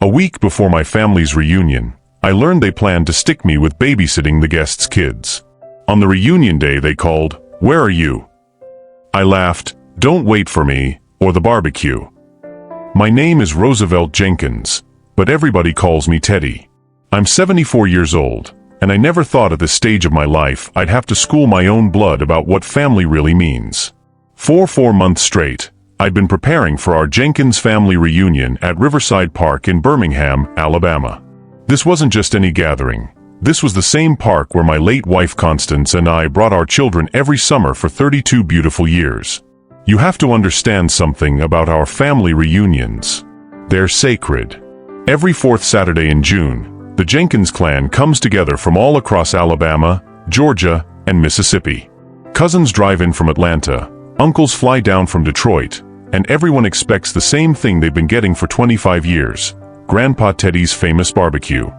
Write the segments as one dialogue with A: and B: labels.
A: A week before my family's reunion, I learned they planned to stick me with babysitting the guests' kids. On the reunion day they called, "Where are you?" I laughed, "Don't wait for me, or the barbecue." My name is Roosevelt Jenkins, but everybody calls me Teddy. I'm 74 years old, and I never thought at this stage of my life I'd have to school my own blood about what family really means. For 4 months straight, I'd been preparing for our Jenkins family reunion at Riverside Park in Birmingham, Alabama. This wasn't just any gathering. This was the same park where my late wife Constance and I brought our children every summer for 32 beautiful years. You have to understand something about our family reunions. They're sacred. Every fourth Saturday in June, the Jenkins clan comes together from all across Alabama, Georgia, and Mississippi. Cousins drive in from Atlanta, uncles fly down from Detroit, and everyone expects the same thing they've been getting for 25 years, Grandpa Teddy's famous barbecue.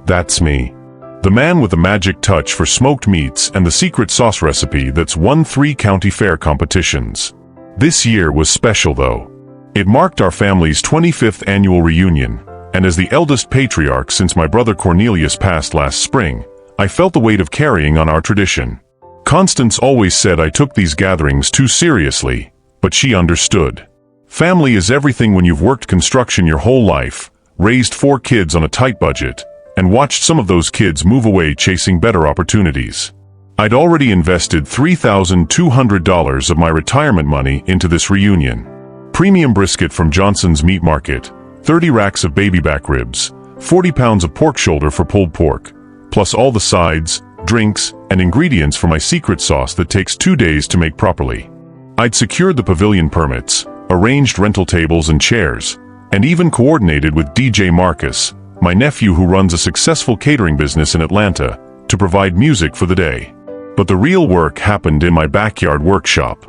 A: That's me. The man with the magic touch for smoked meats and the secret sauce recipe that's won 3 county fair competitions. This year was special though. It marked our family's 25th annual reunion, and as the eldest patriarch since my brother Cornelius passed last spring, I felt the weight of carrying on our tradition. Constance always said I took these gatherings too seriously, but she understood. Family is everything when you've worked construction your whole life, raised 4 kids on a tight budget, and watched some of those kids move away chasing better opportunities. I'd already invested $3,200 of my retirement money into this reunion. Premium brisket from Johnson's Meat Market, 30 racks of baby back ribs, 40 pounds of pork shoulder for pulled pork, plus all the sides, drinks, and ingredients for my secret sauce that takes 2 days to make properly. I'd secured the pavilion permits, arranged rental tables and chairs, and even coordinated with DJ Marcus, my nephew who runs a successful catering business in Atlanta, to provide music for the day. But the real work happened in my backyard workshop.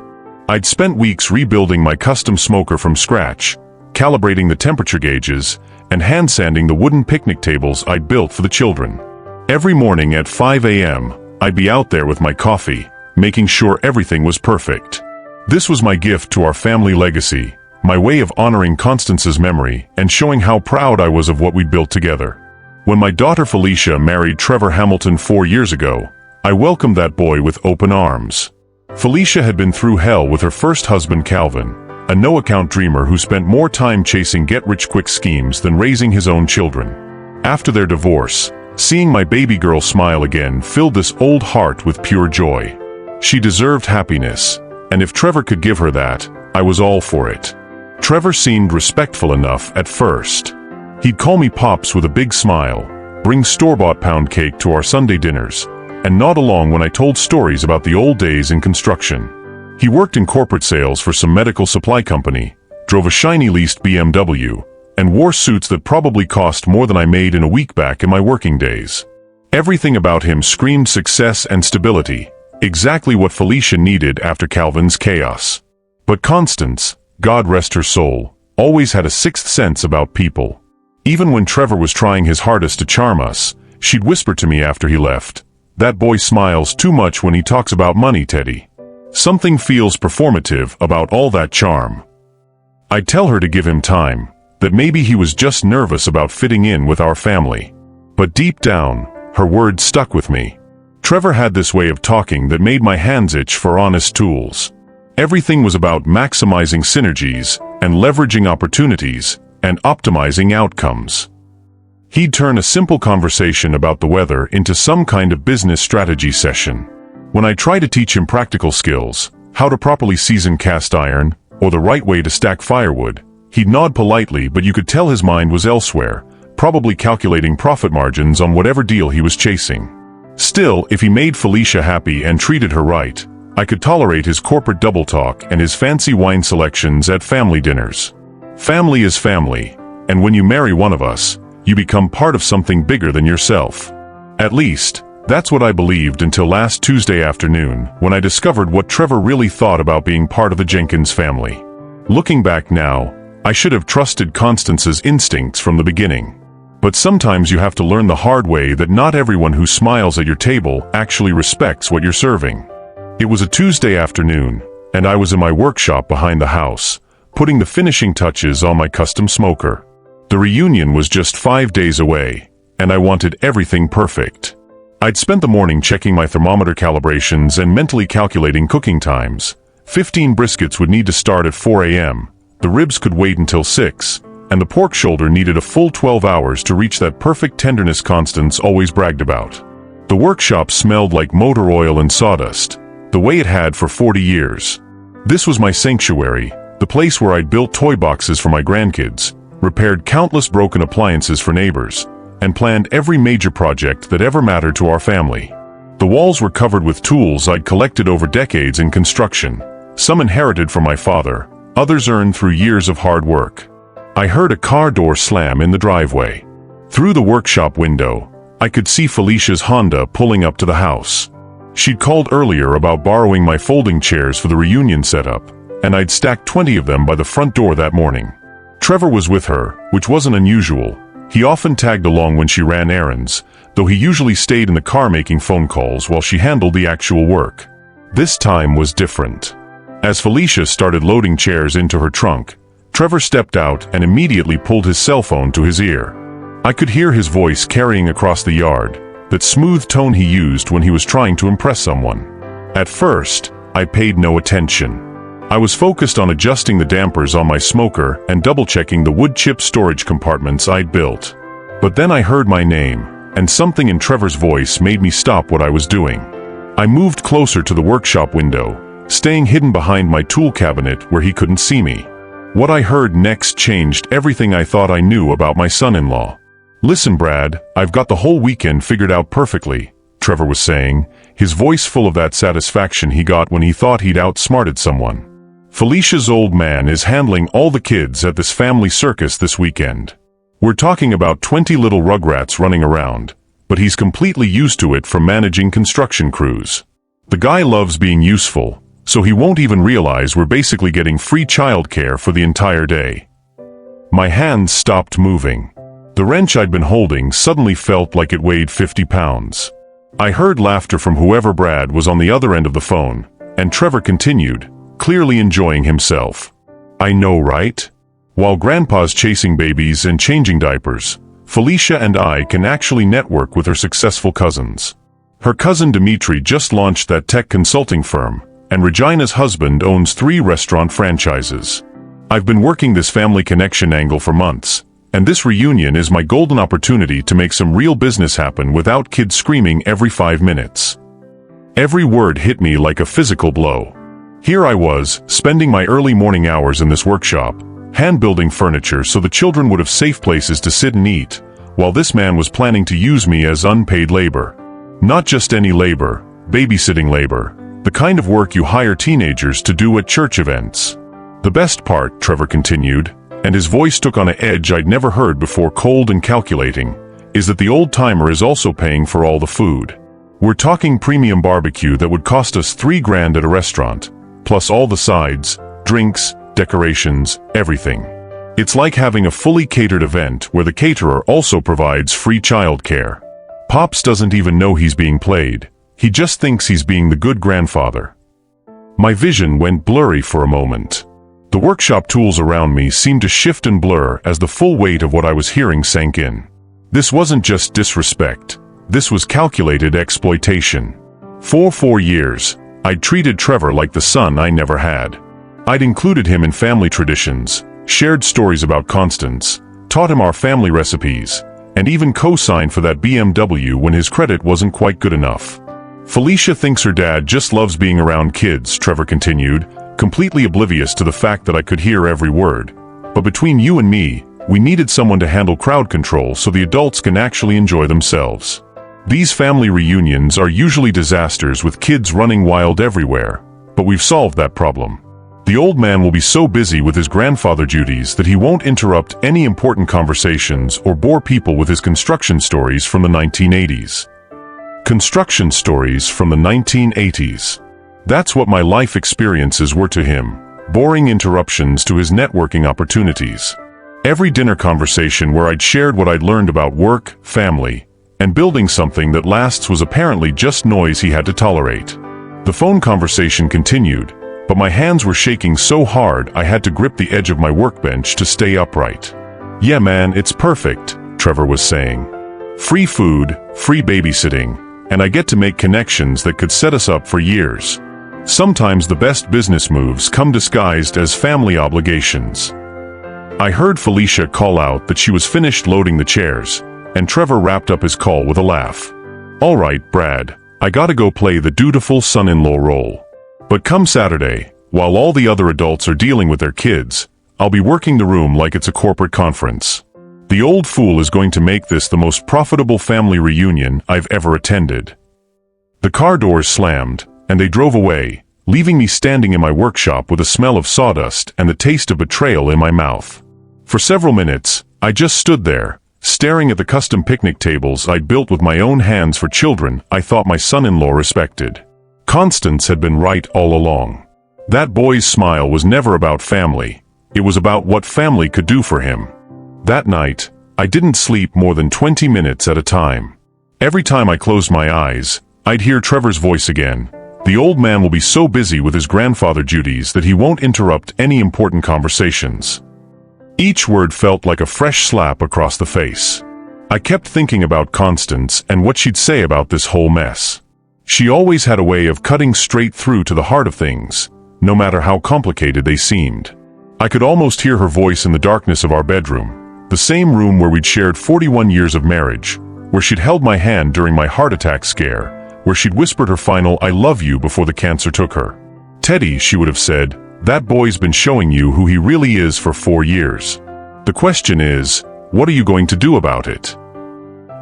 A: I'd spent weeks rebuilding my custom smoker from scratch, calibrating the temperature gauges, and hand sanding the wooden picnic tables I'd built for the children. Every morning at 5 a.m., I'd be out there with my coffee, making sure everything was perfect. This was my gift to our family legacy, my way of honoring Constance's memory and showing how proud I was of what we'd built together. When my daughter Felicia married Trevor Hamilton 4 years ago, I welcomed that boy with open arms. Felicia had been through hell with her first husband Calvin, a no-account dreamer who spent more time chasing get-rich-quick schemes than raising his own children. After their divorce, seeing my baby girl smile again filled this old heart with pure joy. She deserved happiness, and if Trevor could give her that, I was all for it. Trevor seemed respectful enough at first. He'd call me Pops with a big smile, bring store-bought pound cake to our Sunday dinners, and nod along when I told stories about the old days in construction. He worked in corporate sales for some medical supply company, drove a shiny leased BMW, and wore suits that probably cost more than I made in a week back in my working days. Everything about him screamed success and stability, exactly what Felicia needed after Calvin's chaos. But Constance, God rest her soul, always had a sixth sense about people. Even when Trevor was trying his hardest to charm us, she'd whisper to me after he left, "That boy smiles too much when he talks about money, Teddy. Something feels performative about all that charm." I'd tell her to give him time, that maybe he was just nervous about fitting in with our family. But deep down, her words stuck with me. Trevor had this way of talking that made my hands itch for honest tools. Everything was about maximizing synergies and leveraging opportunities and optimizing outcomes. He'd turn a simple conversation about the weather into some kind of business strategy session. When I tried to teach him practical skills, how to properly season cast iron, or the right way to stack firewood, he'd nod politely, but you could tell his mind was elsewhere, probably calculating profit margins on whatever deal he was chasing. Still, if he made Felicia happy and treated her right, I could tolerate his corporate double talk and his fancy wine selections at family dinners. Family is family, and when you marry one of us, you become part of something bigger than yourself. At least, that's what I believed until last Tuesday afternoon, when I discovered what Trevor really thought about being part of the Jenkins family. Looking back now, I should have trusted Constance's instincts from the beginning. But sometimes you have to learn the hard way that not everyone who smiles at your table actually respects what you're serving. It was a Tuesday afternoon, and I was in my workshop behind the house, putting the finishing touches on my custom smoker. The reunion was just 5 days away, and I wanted everything perfect. I'd spent the morning checking my thermometer calibrations and mentally calculating cooking times. 15 briskets would need to start at 4 a.m., the ribs could wait until 6, and the pork shoulder needed a full 12 hours to reach that perfect tenderness Constance always bragged about. The workshop smelled like motor oil and sawdust, the way it had for 40 years. This was my sanctuary, the place where I'd built toy boxes for my grandkids, repaired countless broken appliances for neighbors, and planned every major project that ever mattered to our family. The walls were covered with tools I'd collected over decades in construction, some inherited from my father, others earned through years of hard work. I heard a car door slam in the driveway. Through the workshop window, I could see Felicia's Honda pulling up to the house. She'd called earlier about borrowing my folding chairs for the reunion setup, and I'd stacked 20 of them by the front door that morning. Trevor was with her, which wasn't unusual. He often tagged along when she ran errands, though he usually stayed in the car making phone calls while she handled the actual work. This time was different. As Felicia started loading chairs into her trunk, Trevor stepped out and immediately pulled his cell phone to his ear. I could hear his voice carrying across the yard, that smooth tone he used when he was trying to impress someone. At first, I paid no attention. I was focused on adjusting the dampers on my smoker and double-checking the wood chip storage compartments I'd built. But then I heard my name, and something in Trevor's voice made me stop what I was doing. I moved closer to the workshop window, staying hidden behind my tool cabinet where he couldn't see me. What I heard next changed everything I thought I knew about my son-in-law. "Listen, Brad, I've got the whole weekend figured out perfectly," Trevor was saying, his voice full of that satisfaction he got when he thought he'd outsmarted someone. "Felicia's old man is handling all the kids at this family circus this weekend. We're talking about 20 little rugrats running around, but he's completely used to it from managing construction crews. The guy loves being useful, so he won't even realize we're basically getting free childcare for the entire day." My hands stopped moving. The wrench I'd been holding suddenly felt like it weighed 50 pounds. I heard laughter from whoever Brad was on the other end of the phone, and Trevor continued, clearly enjoying himself. "I know, right? While Grandpa's chasing babies and changing diapers, Felicia and I can actually network with her successful cousins. Her cousin Dimitri just launched that tech consulting firm, and Regina's husband owns 3 restaurant franchises. I've been working this family connection angle for months, and this reunion is my golden opportunity to make some real business happen without kids screaming every 5 minutes." Every word hit me like a physical blow. Here I was, spending my early morning hours in this workshop, hand-building furniture so the children would have safe places to sit and eat, while this man was planning to use me as unpaid labor. Not just any labor, babysitting labor, the kind of work you hire teenagers to do at church events. "The best part," Trevor continued, and his voice took on an edge I'd never heard before, cold and calculating, "is that the old-timer is also paying for all the food. We're talking premium barbecue that would cost us $3,000 at a restaurant, plus all the sides, drinks, decorations, everything. It's like having a fully catered event where the caterer also provides free childcare. Pops doesn't even know he's being played. He just thinks he's being the good grandfather." My vision went blurry for a moment. The workshop tools around me seemed to shift and blur as the full weight of what I was hearing sank in. This wasn't just disrespect. This was calculated exploitation. For 4 years, I'd treated Trevor like the son I never had. I'd included him in family traditions, shared stories about Constance, taught him our family recipes, and even co-signed for that BMW when his credit wasn't quite good enough. "Felicia thinks her dad just loves being around kids," Trevor continued, completely oblivious to the fact that I could hear every word. "But between you and me, we needed someone to handle crowd control so the adults can actually enjoy themselves. These family reunions are usually disasters with kids running wild everywhere, but we've solved that problem. The old man will be so busy with his grandfather duties that he won't interrupt any important conversations or bore people with his construction stories from the 1980s. Construction stories from the 1980s. That's what my life experiences were to him, boring interruptions to his networking opportunities. Every dinner conversation where I'd shared what I'd learned about work, family, and building something that lasts was apparently just noise he had to tolerate. The phone conversation continued, but my hands were shaking so hard I had to grip the edge of my workbench to stay upright. "Yeah man, it's perfect," Trevor was saying. "Free food, free babysitting, and I get to make connections that could set us up for years. Sometimes the best business moves come disguised as family obligations." I heard Felicia call out that she was finished loading the chairs, and Trevor wrapped up his call with a laugh. "All right, Brad, I gotta go play the dutiful son-in-law role. But come Saturday, while all the other adults are dealing with their kids, I'll be working the room like it's a corporate conference. The old fool is going to make this the most profitable family reunion I've ever attended." The car doors slammed, and they drove away, leaving me standing in my workshop with a smell of sawdust and the taste of betrayal in my mouth. For several minutes, I just stood there, staring at the custom picnic tables I'd built with my own hands for children I thought my son-in-law respected. Constance had been right all along. That boy's smile was never about family. It was about what family could do for him. That night, I didn't sleep more than 20 minutes at a time. Every time I closed my eyes, I'd hear Trevor's voice again. The old man will be so busy with his grandfather duties that he won't interrupt any important conversations. Each word felt like a fresh slap across the face. I kept thinking about Constance and what she'd say about this whole mess. She always had a way of cutting straight through to the heart of things, no matter how complicated they seemed. I could almost hear her voice in the darkness of our bedroom, the same room where we'd shared 41 years of marriage, where she'd held my hand during my heart attack scare, where she'd whispered her final "I love you" before the cancer took her. "Teddy," she would have said, "that boy's been showing you who he really is for 4 years. The question is, what are you going to do about it?"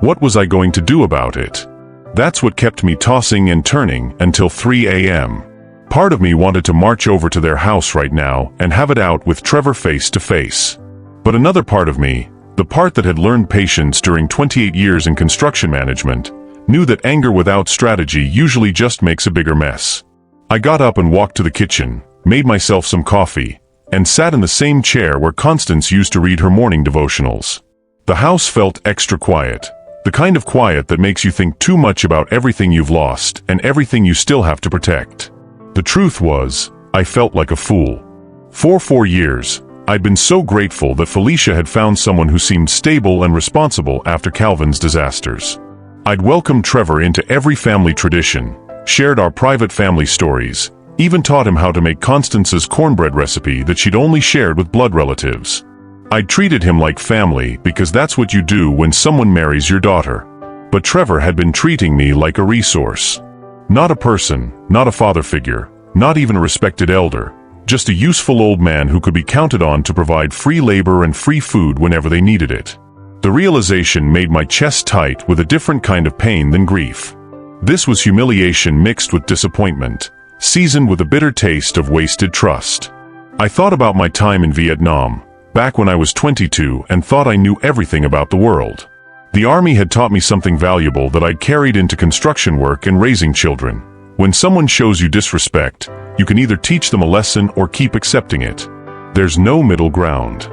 A: What was I going to do about it? That's what kept me tossing and turning until 3 a.m. Part of me wanted to march over to their house right now and have it out with Trevor face to face. But another part of me, the part that had learned patience during 28 years in construction management, knew that anger without strategy usually just makes a bigger mess. I got up and walked to the kitchen, made myself some coffee, and sat in the same chair where Constance used to read her morning devotionals. The house felt extra quiet, the kind of quiet that makes you think too much about everything you've lost and everything you still have to protect. The truth was, I felt like a fool. For 4 years, I'd been so grateful that Felicia had found someone who seemed stable and responsible after Calvin's disasters. I'd welcomed Trevor into every family tradition, shared our private family stories, even taught him how to make Constance's cornbread recipe that she'd only shared with blood relatives. I'd treated him like family because that's what you do when someone marries your daughter. But Trevor had been treating me like a resource. Not a person, not a father figure, not even a respected elder, just a useful old man who could be counted on to provide free labor and free food whenever they needed it. The realization made my chest tight with a different kind of pain than grief. This was humiliation mixed with disappointment, seasoned with a bitter taste of wasted trust. I thought about my time in Vietnam, back when I was 22 and thought I knew everything about the world. The army had taught me something valuable that I'd carried into construction work and raising children. When someone shows you disrespect, you can either teach them a lesson or keep accepting it. There's no middle ground.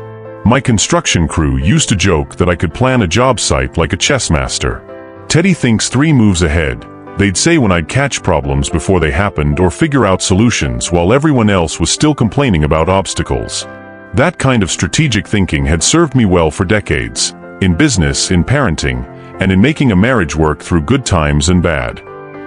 A: My construction crew used to joke that I could plan a job site like a chess master. "Teddy thinks 3 moves ahead," they'd say when I'd catch problems before they happened or figure out solutions while everyone else was still complaining about obstacles. That kind of strategic thinking had served me well for decades, in business, in parenting, and in making a marriage work through good times and bad.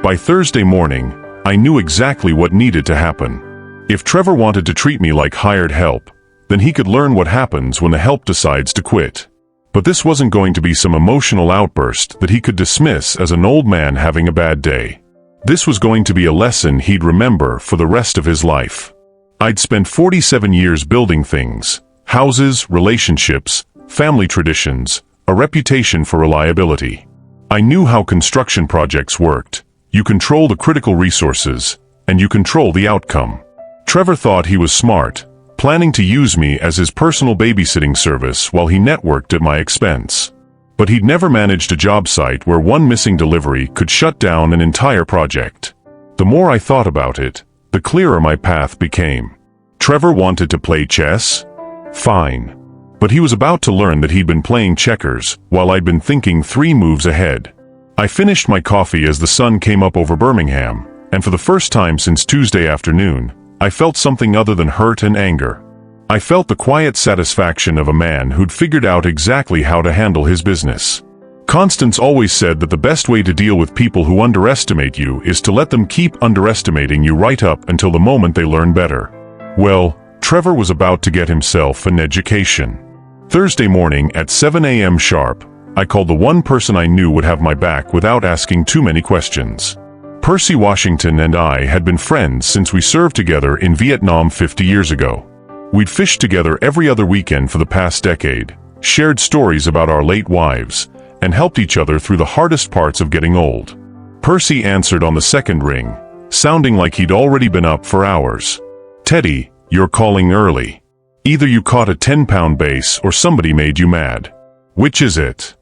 A: By Thursday morning, I knew exactly what needed to happen. If Trevor wanted to treat me like hired help, then he could learn what happens when the help decides to quit. But this wasn't going to be some emotional outburst that he could dismiss as an old man having a bad day. This was going to be a lesson he'd remember for the rest of his life. I'd spent 47 years building things: houses, relationships, family traditions, a reputation for reliability. I knew how construction projects worked. You control the critical resources, and you control the outcome. Trevor thought he was smart, planning to use me as his personal babysitting service while he networked at my expense. But he'd never managed a job site where one missing delivery could shut down an entire project. The more I thought about it, the clearer my path became. Trevor wanted to play chess? Fine. But he was about to learn that he'd been playing checkers while I'd been thinking 3 moves ahead. I finished my coffee as the sun came up over Birmingham, and for the first time since Tuesday afternoon, I felt something other than hurt and anger. I felt the quiet satisfaction of a man who'd figured out exactly how to handle his business. Constance always said that the best way to deal with people who underestimate you is to let them keep underestimating you right up until the moment they learn better. Well, Trevor was about to get himself an education. Thursday morning at 7 a.m. sharp, I called the one person I knew would have my back without asking too many questions. Percy Washington and I had been friends since we served together in Vietnam 50 years ago. We'd fished together every other weekend for the past decade, shared stories about our late wives, and helped each other through the hardest parts of getting old. Percy answered on the second ring, sounding like he'd already been up for hours. "Teddy, you're calling early. Either you caught a 10-pound bass or somebody made you mad. Which is it?"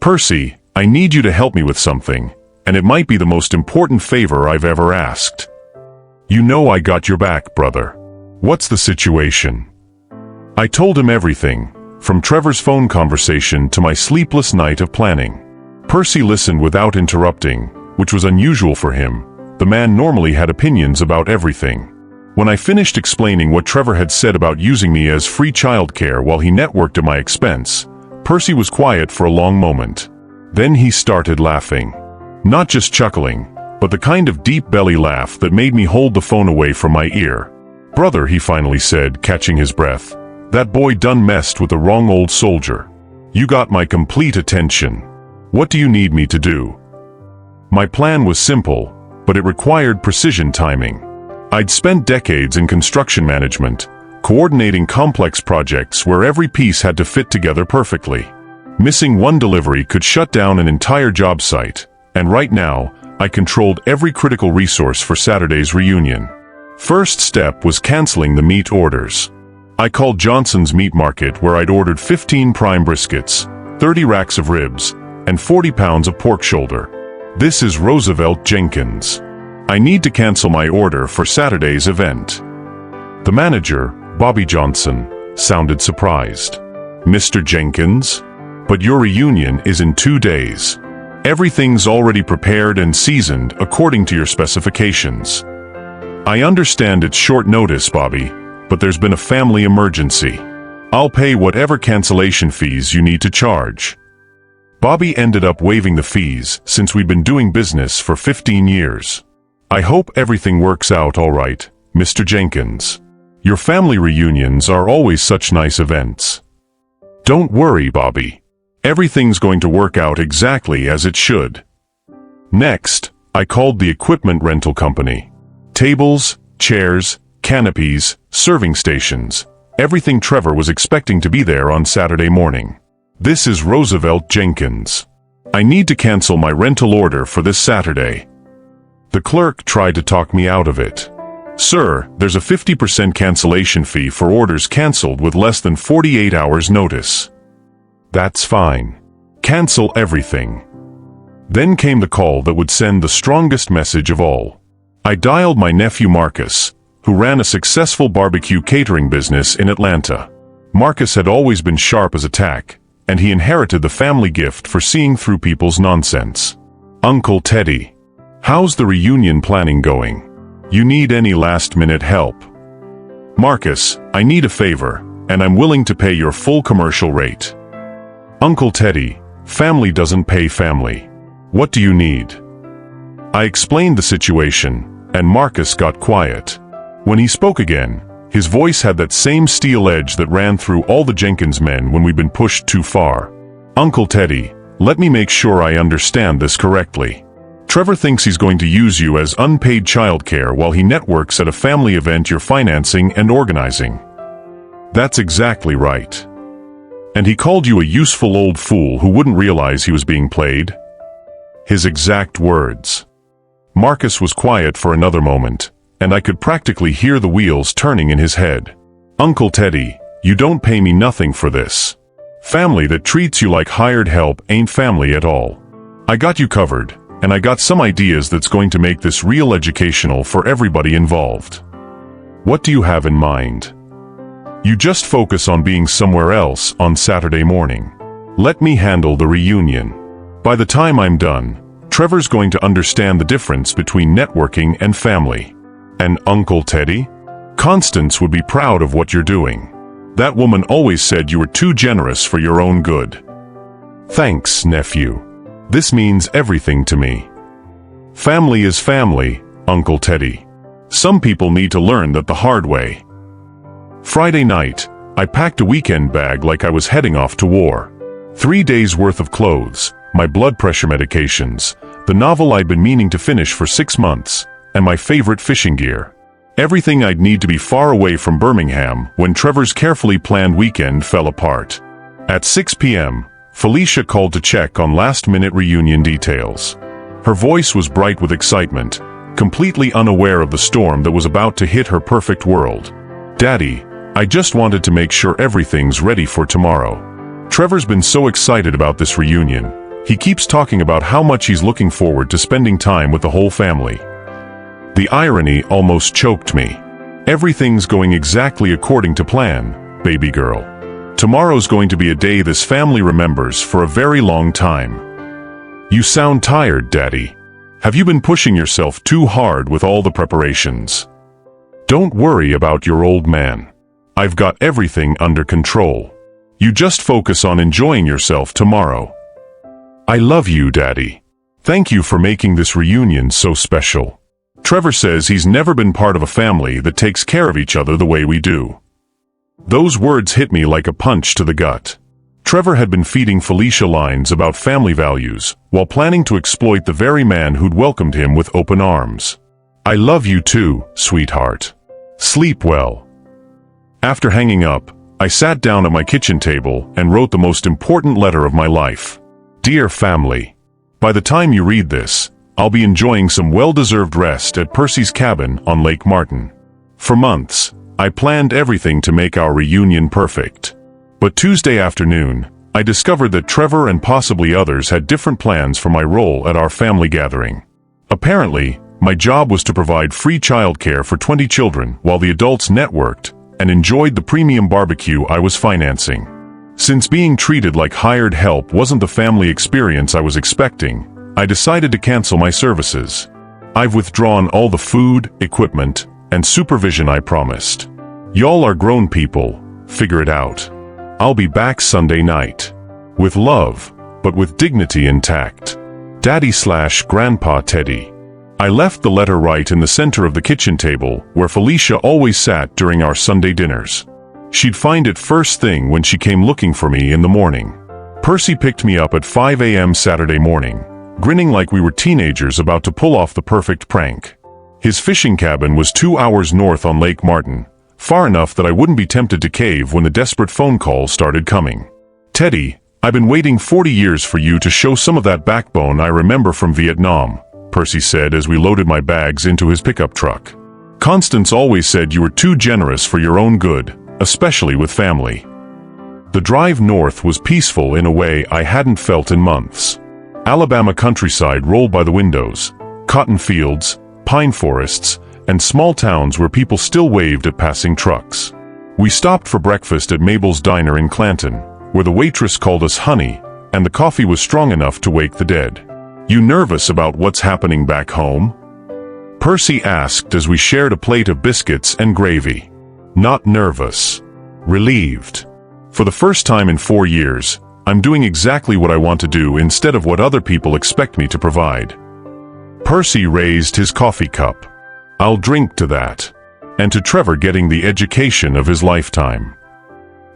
A: "Percy, I need you to help me with something, and it might be the most important favor I've ever asked." "You know I got your back, brother. What's the situation?" I told him everything, from Trevor's phone conversation to my sleepless night of planning. Percy listened without interrupting, which was unusual for him. The man normally had opinions about everything. When I finished explaining what Trevor had said about using me as free childcare while he networked at my expense, Percy was quiet for a long moment. Then he started laughing. Not just chuckling, but the kind of deep belly laugh that made me hold the phone away from my ear. "Brother," he finally said, catching his breath, "that boy done messed with the wrong old soldier. You got my complete attention. What do you need me to do?" My plan was simple, but it required precision timing. I'd spent decades in construction management, coordinating complex projects where every piece had to fit together perfectly. Missing one delivery could shut down an entire job site, and right now, I controlled every critical resource for Saturday's reunion. First step was canceling the meat orders. I called Johnson's Meat Market, where I'd ordered 15 prime briskets, 30 racks of ribs, and 40 pounds of pork shoulder. "This is Roosevelt Jenkins. I need to cancel my order for Saturday's event." The manager, Bobby Johnson, sounded surprised. "Mr. Jenkins? But your reunion is in 2 days. Everything's already prepared and seasoned according to your specifications." "I understand it's short notice, Bobby, but there's been a family emergency. I'll pay whatever cancellation fees you need to charge." Bobby ended up waiving the fees since we'd been doing business for 15 years. "I hope everything works out all right, Mr. Jenkins. Your family reunions are always such nice events." "Don't worry, Bobby. Everything's going to work out exactly as it should." Next, I called the equipment rental company. Tables, chairs, canopies, serving stations, everything Trevor was expecting to be there on Saturday morning. "This is Roosevelt Jenkins. I need to cancel my rental order for this Saturday." The clerk tried to talk me out of it. "Sir, there's a 50% cancellation fee for orders canceled with less than 48 hours notice." "That's fine. Cancel everything." Then came the call that would send the strongest message of all. I dialed my nephew Marcus, who ran a successful barbecue catering business in Atlanta. Marcus had always been sharp as a tack, and he inherited the family gift for seeing through people's nonsense. "Uncle Teddy, how's the reunion planning going? You need any last-minute help?" "Marcus, I need a favor, and I'm willing to pay your full commercial rate." "Uncle Teddy, family doesn't pay family. What do you need?" I explained the situation, and Marcus got quiet. When he spoke again, his voice had that same steel edge that ran through all the Jenkins men when we'd been pushed too far. "Uncle Teddy, let me make sure I understand this correctly. Trevor thinks he's going to use you as unpaid childcare while he networks at a family event you're financing and organizing." "That's exactly right. And he called you a useful old fool who wouldn't realize he was being played?" His exact words. Marcus was quiet for another moment, and I could practically hear the wheels turning in his head. "Uncle Teddy, you don't pay me nothing for this. Family that treats you like hired help ain't family at all. I got you covered, and I got some ideas that's going to make this real educational for everybody involved." "What do you have in mind?" "You just focus on being somewhere else on Saturday morning. Let me handle the reunion. By the time I'm done, Trevor's going to understand the difference between networking and family." "And Uncle Teddy?" Constance would be proud of what you're doing. That woman always said you were too generous for your own good. Thanks, nephew. This means everything to me. Family is family, Uncle Teddy. Some people need to learn that the hard way. Friday night, I packed a weekend bag like I was heading off to war. 3 days worth of clothes, my blood pressure medications, the novel I'd been meaning to finish for 6 months, and my favorite fishing gear. Everything I'd need to be far away from Birmingham when Trevor's carefully planned weekend fell apart. At 6 p.m., Felicia called to check on last-minute reunion details. Her voice was bright with excitement, completely unaware of the storm that was about to hit her perfect world. Daddy, I just wanted to make sure everything's ready for tomorrow. Trevor's been so excited about this reunion. He keeps talking about how much he's looking forward to spending time with the whole family. The irony almost choked me. Everything's going exactly according to plan, baby girl. Tomorrow's going to be a day this family remembers for a very long time. You sound tired, Daddy. Have you been pushing yourself too hard with all the preparations? Don't worry about your old man. I've got everything under control. You just focus on enjoying yourself tomorrow. I love you, Daddy. Thank you for making this reunion so special. Trevor says he's never been part of a family that takes care of each other the way we do. Those words hit me like a punch to the gut. Trevor had been feeding Felicia lines about family values while planning to exploit the very man who'd welcomed him with open arms. I love you too, sweetheart. Sleep well. After hanging up, I sat down at my kitchen table and wrote the most important letter of my life. Dear family, by the time you read this, I'll be enjoying some well-deserved rest at Percy's cabin on Lake Martin. For months, I planned everything to make our reunion perfect. But Tuesday afternoon, I discovered that Trevor and possibly others had different plans for my role at our family gathering. Apparently, my job was to provide free childcare for 20 children while the adults networked and enjoyed the premium barbecue I was financing. Since being treated like hired help wasn't the family experience I was expecting, I decided to cancel my services. I've withdrawn all the food, equipment, and supervision I promised. Y'all are grown people, figure it out. I'll be back Sunday night. With love, but with dignity intact. Daddy/Grandpa Teddy. I left the letter right in the center of the kitchen table where Felicia always sat during our Sunday dinners. She'd find it first thing when she came looking for me in the morning. Percy picked me up at 5 a.m. Saturday morning, grinning like we were teenagers about to pull off the perfect prank. His fishing cabin was 2 hours north on Lake Martin, far enough that I wouldn't be tempted to cave when the desperate phone calls started coming. Teddy, I've been waiting 40 years for you to show some of that backbone I remember from Vietnam, Percy said as we loaded my bags into his pickup truck. Constance always said you were too generous for your own good, especially with family. The drive north was peaceful in a way I hadn't felt in months. Alabama countryside rolled by the windows, cotton fields, pine forests, and small towns where people still waved at passing trucks. We stopped for breakfast at Mabel's Diner in Clanton, where the waitress called us honey, and the coffee was strong enough to wake the dead. You nervous about what's happening back home? Percy asked as we shared a plate of biscuits and gravy. Not nervous. Relieved. For the first time in 4 years, I'm doing exactly what I want to do instead of what other people expect me to provide. Percy raised his coffee cup. I'll drink to that. And to Trevor getting the education of his lifetime.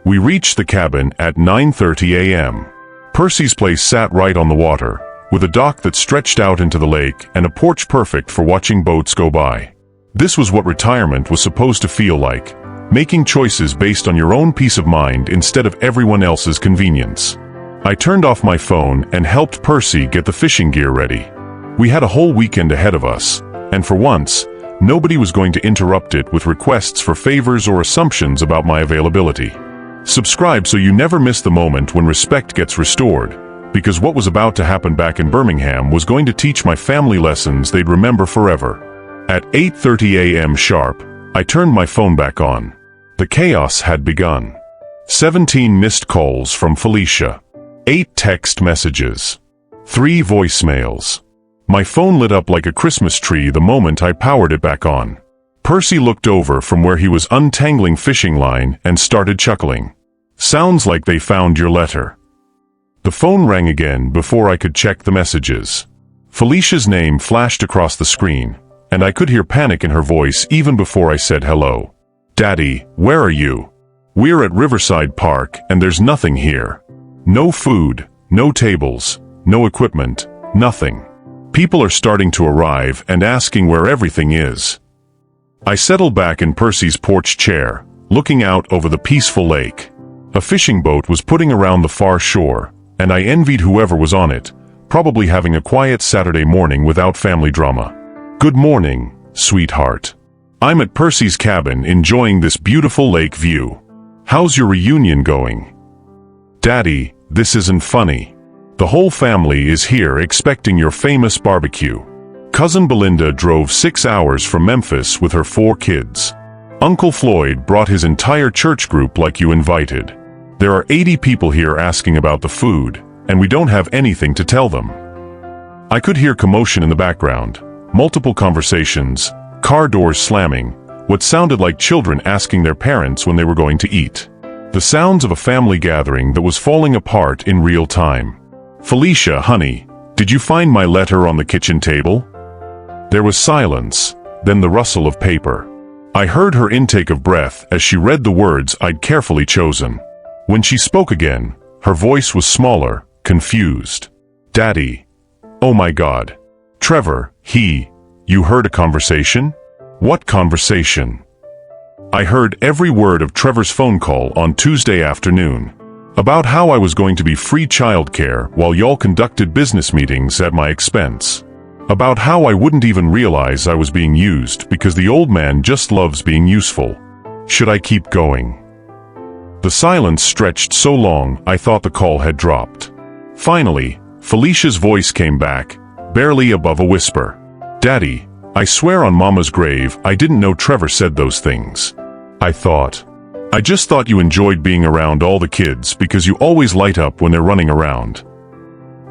A: We reached the cabin at 9:30 a.m. Percy's place sat right on the water, with a dock that stretched out into the lake and a porch perfect for watching boats go by. This was what retirement was supposed to feel like, making choices based on your own peace of mind instead of everyone else's convenience. I turned off my phone and helped Percy get the fishing gear ready. We had a whole weekend ahead of us, and for once, nobody was going to interrupt it with requests for favors or assumptions about my availability. Subscribe so you never miss the moment when respect gets restored, because what was about to happen back in Birmingham was going to teach my family lessons they'd remember forever. At 8:30 a.m. sharp, I turned my phone back on. The chaos had begun. 17 missed calls from Felicia. 8 text messages. 3 voicemails. My phone lit up like a Christmas tree the moment I powered it back on. Percy looked over from where he was untangling fishing line and started chuckling. Sounds like they found your letter. The phone rang again before I could check the messages. Felicia's name flashed across the screen, and I could hear panic in her voice even before I said hello. Daddy, where are you? We're at Riverside Park and there's nothing here. No food, no tables, no equipment, nothing. People are starting to arrive and asking where everything is. I settled back in Percy's porch chair, looking out over the peaceful lake. A fishing boat was putting around the far shore, and I envied whoever was on it, probably having a quiet Saturday morning without family drama. Good morning, sweetheart. I'm at Percy's cabin enjoying this beautiful lake view. How's your reunion going? Daddy, this isn't funny. The whole family is here expecting your famous barbecue. Cousin Belinda drove 6 hours from Memphis with her 4 kids. Uncle Floyd brought his entire church group like you invited. There are 80 people here asking about the food, and we don't have anything to tell them. I could hear commotion in the background, multiple conversations, car doors slamming, what sounded like children asking their parents when they were going to eat. The sounds of a family gathering that was falling apart in real time. Felicia, honey, did you find my letter on the kitchen table? There was silence, then the rustle of paper. I heard her intake of breath as she read the words I'd carefully chosen. When she spoke again, her voice was smaller, confused. Daddy. Oh my God. Trevor, you heard a conversation? What conversation? I heard every word of Trevor's phone call on Tuesday afternoon. About how I was going to be free childcare while y'all conducted business meetings at my expense. About how I wouldn't even realize I was being used because the old man just loves being useful. Should I keep going? The silence stretched so long I thought the call had dropped. Finally, Felicia's voice came back, barely above a whisper. Daddy, I swear on Mama's grave I didn't know Trevor said those things. I just thought you enjoyed being around all the kids because you always light up when they're running around.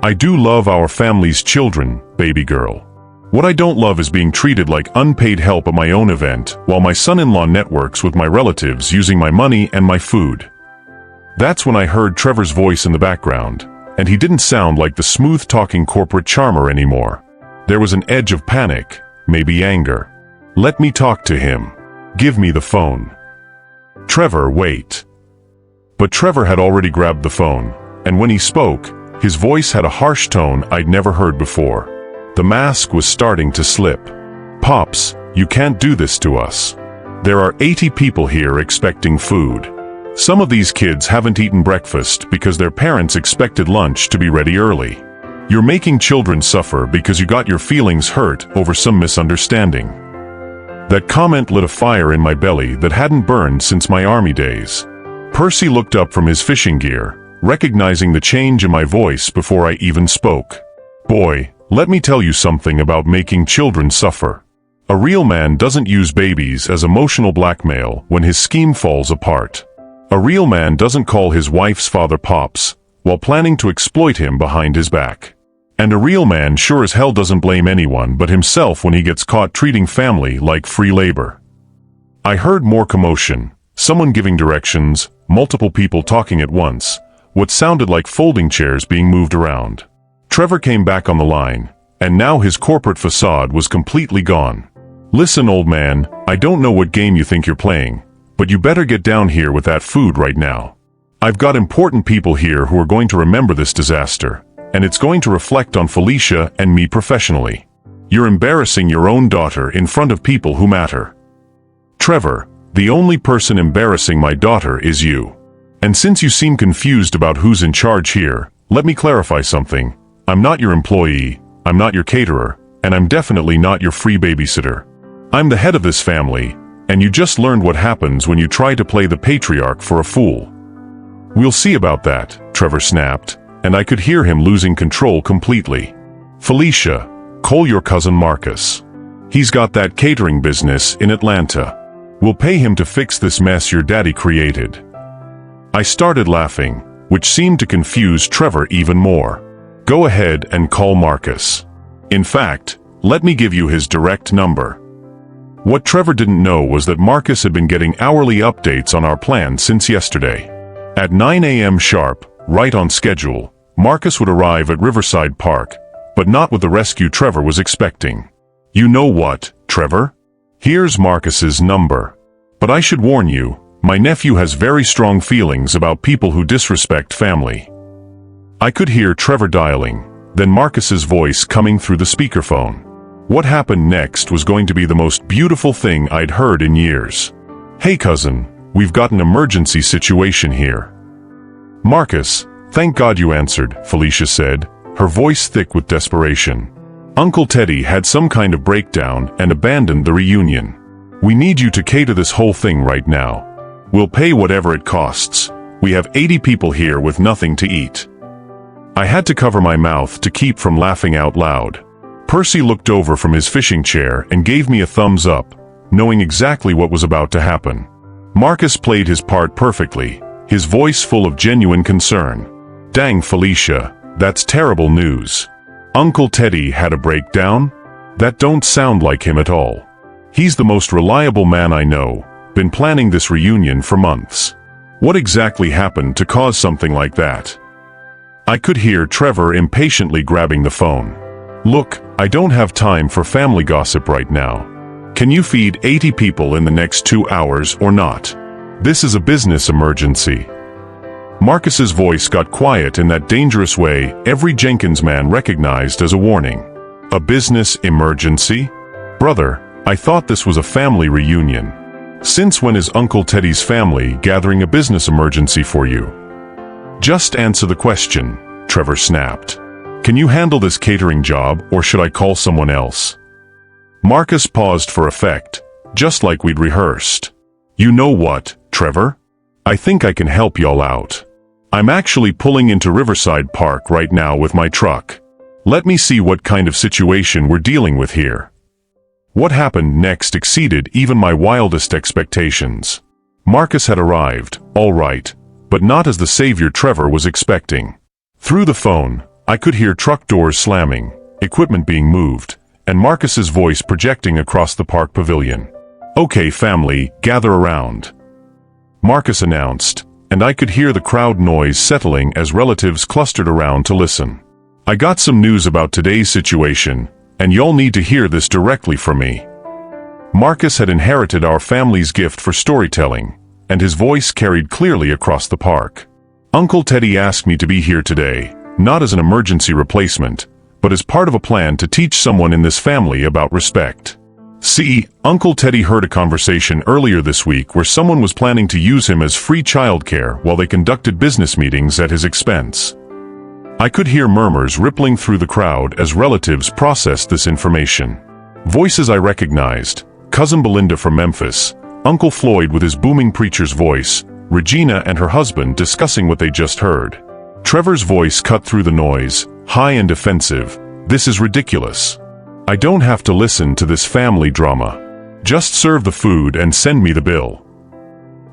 A: I do love our family's children, baby girl. What I don't love is being treated like unpaid help at my own event while my son-in-law networks with my relatives using my money and my food. That's when I heard Trevor's voice in the background, and he didn't sound like the smooth-talking corporate charmer anymore. There was an edge of panic, maybe anger. Let me talk to him. Give me the phone. Trevor, wait. But Trevor had already grabbed the phone, and when he spoke, his voice had a harsh tone I'd never heard before. The mask was starting to slip. Pops, you can't do this to us. There are 80 people here expecting food. Some of these kids haven't eaten breakfast because their parents expected lunch to be ready early. You're making children suffer because you got your feelings hurt over some misunderstanding. That comment lit a fire in my belly that hadn't burned since my army days. Percy looked up from his fishing gear, recognizing the change in my voice before I even spoke. Boy, let me tell you something about making children suffer. A real man doesn't use babies as emotional blackmail when his scheme falls apart. A real man doesn't call his wife's father Pops while planning to exploit him behind his back. And a real man sure as hell doesn't blame anyone but himself when he gets caught treating family like free labor. I heard more commotion, someone giving directions, multiple people talking at once, what sounded like folding chairs being moved around. Trevor came back on the line, and now his corporate facade was completely gone. Listen, old man, I don't know what game you think you're playing, but you better get down here with that food right now. I've got important people here who are going to remember this disaster, and it's going to reflect on Felicia and me professionally. You're embarrassing your own daughter in front of people who matter. Trevor, the only person embarrassing my daughter is you. And since you seem confused about who's in charge here, let me clarify something. I'm not your employee, I'm not your caterer, and I'm definitely not your free babysitter. I'm the head of this family, and you just learned what happens when you try to play the patriarch for a fool. We'll see about that, Trevor snapped, and I could hear him losing control completely. Felicia, call your cousin Marcus. He's got that catering business in Atlanta. We'll pay him to fix this mess your daddy created. I started laughing, which seemed to confuse Trevor even more. Go ahead and call Marcus. In fact, let me give you his direct number. What Trevor didn't know was that Marcus had been getting hourly updates on our plan since yesterday. At 9 a.m. sharp, right on schedule, Marcus would arrive at Riverside Park, but not with the rescue Trevor was expecting. You know what, Trevor? Here's Marcus's number. But I should warn you, my nephew has very strong feelings about people who disrespect family. I could hear Trevor dialing, then Marcus's voice coming through the speakerphone. What happened next was going to be the most beautiful thing I'd heard in years. Hey cousin, we've got an emergency situation here. Marcus, thank God you answered, Felicia said, her voice thick with desperation. Uncle Teddy had some kind of breakdown and abandoned the reunion. We need you to cater this whole thing right now. We'll pay whatever it costs. We have 80 people here with nothing to eat. I had to cover my mouth to keep from laughing out loud. Percy looked over from his fishing chair and gave me a thumbs up, knowing exactly what was about to happen. Marcus played his part perfectly, his voice full of genuine concern. Dang Felicia, that's terrible news. Uncle Teddy had a breakdown? That don't sound like him at all. He's the most reliable man I know, been planning this reunion for months. What exactly happened to cause something like that? I could hear Trevor impatiently grabbing the phone. Look, I don't have time for family gossip right now. Can you feed 80 people in the next 2 hours or not? This is a business emergency. Marcus's voice got quiet in that dangerous way every Jenkins man recognized as a warning. A business emergency? Brother, I thought this was a family reunion. Since when is Uncle Teddy's family gathering a business emergency for you? Just answer the question, Trevor snapped. Can you handle this catering job or should I call someone else? Marcus paused for effect, just like we'd rehearsed. You know what, Trevor? I think I can help y'all out. I'm actually pulling into Riverside Park right now with my truck. Let me see what kind of situation we're dealing with here. What happened next exceeded even my wildest expectations. Marcus had arrived, all right, but not as the savior Trevor was expecting. Through the phone, I could hear truck doors slamming, equipment being moved, and Marcus's voice projecting across the park pavilion. Okay family, gather around. Marcus announced, and I could hear the crowd noise settling as relatives clustered around to listen. I got some news about today's situation, and y'all need to hear this directly from me. Marcus had inherited our family's gift for storytelling, and his voice carried clearly across the park. Uncle Teddy asked me to be here today, not as an emergency replacement, but as part of a plan to teach someone in this family about respect. See, Uncle Teddy heard a conversation earlier this week where someone was planning to use him as free childcare while they conducted business meetings at his expense. I could hear murmurs rippling through the crowd as relatives processed this information. Voices I recognized, Cousin Belinda from Memphis, Uncle Floyd with his booming preacher's voice, Regina and her husband discussing what they just heard. Trevor's voice cut through the noise, high and defensive. This is ridiculous. I don't have to listen to this family drama. Just serve the food and send me the bill.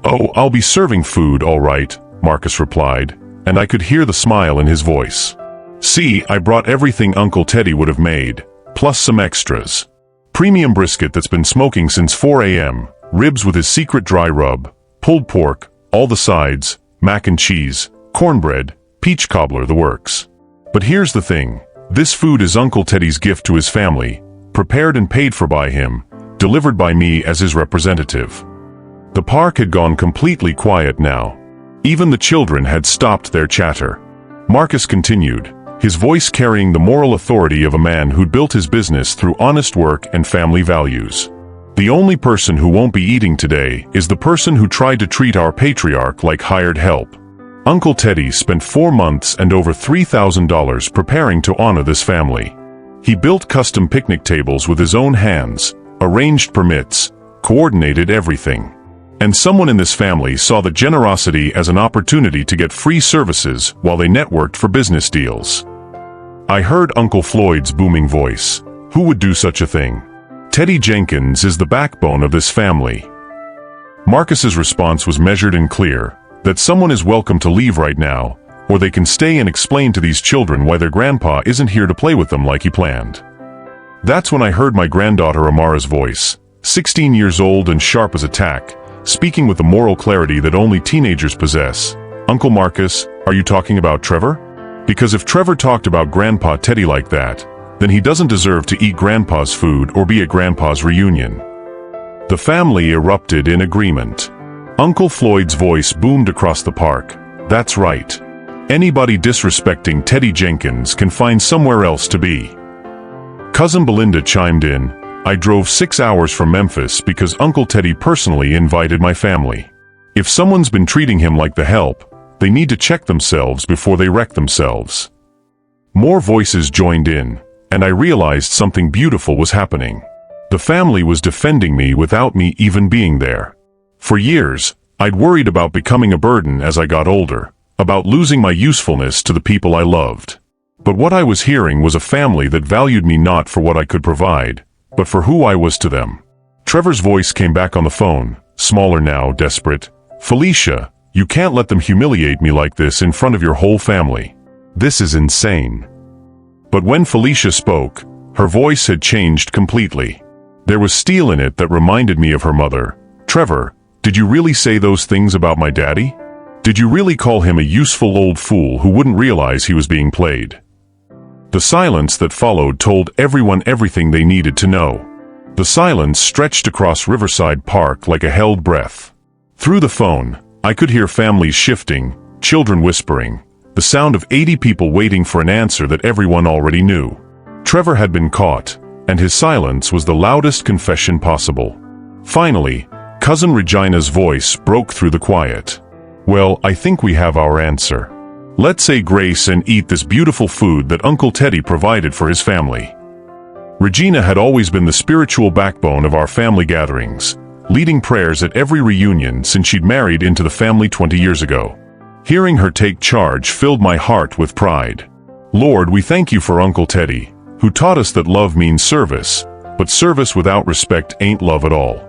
A: Oh, I'll be serving food, all right, Marcus replied, and I could hear the smile in his voice. See, I brought everything Uncle Teddy would have made, plus some extras. Premium brisket that's been smoking since 4 a.m., ribs with his secret dry rub, pulled pork, all the sides, mac and cheese, cornbread, peach cobbler, the works. But here's the thing. This food is Uncle Teddy's gift to his family, prepared and paid for by him, delivered by me as his representative. The park had gone completely quiet now. Even the children had stopped their chatter. Marcus continued, his voice carrying the moral authority of a man who'd built his business through honest work and family values. The only person who won't be eating today is the person who tried to treat our patriarch like hired help. Uncle Teddy spent 4 months and over $3,000 preparing to honor this family. He built custom picnic tables with his own hands, arranged permits, coordinated everything. And someone in this family saw the generosity as an opportunity to get free services while they networked for business deals. I heard Uncle Floyd's booming voice. Who would do such a thing? Teddy Jenkins is the backbone of this family. Marcus's response was measured and clear, that someone is welcome to leave right now, or they can stay and explain to these children why their grandpa isn't here to play with them like he planned. That's when I heard my granddaughter Amara's voice, 16 years old and sharp as a tack, speaking with the moral clarity that only teenagers possess. Uncle Marcus, are you talking about Trevor? Because if Trevor talked about Grandpa Teddy like that, then he doesn't deserve to eat Grandpa's food or be at Grandpa's reunion. The family erupted in agreement. Uncle Floyd's voice boomed across the park. That's right. Anybody disrespecting Teddy Jenkins can find somewhere else to be. Cousin Belinda chimed in. I drove 6 hours from Memphis because Uncle Teddy personally invited my family. If someone's been treating him like the help, they need to check themselves before they wreck themselves. More voices joined in, and I realized something beautiful was happening. The family was defending me without me even being there. For years, I'd worried about becoming a burden as I got older, about losing my usefulness to the people I loved. But what I was hearing was a family that valued me not for what I could provide, but for who I was to them. Trevor's voice came back on the phone, smaller now, desperate. Felicia, you can't let them humiliate me like this in front of your whole family. This is insane. But when Felicia spoke, her voice had changed completely. There was steel in it that reminded me of her mother. Trevor, did you really say those things about my daddy? Did you really call him a useful old fool who wouldn't realize he was being played? The silence that followed told everyone everything they needed to know. The silence stretched across Riverside Park like a held breath. Through the phone, I could hear families shifting, children whispering, the sound of 80 people waiting for an answer that everyone already knew. Trevor had been caught, and his silence was the loudest confession possible. Finally, Cousin Regina's voice broke through the quiet. Well, I think we have our answer. Let's say grace and eat this beautiful food that Uncle Teddy provided for his family. Regina had always been the spiritual backbone of our family gatherings, leading prayers at every reunion since she'd married into the family 20 years ago. Hearing her take charge filled my heart with pride. Lord, we thank you for Uncle Teddy, who taught us that love means service, but service without respect ain't love at all.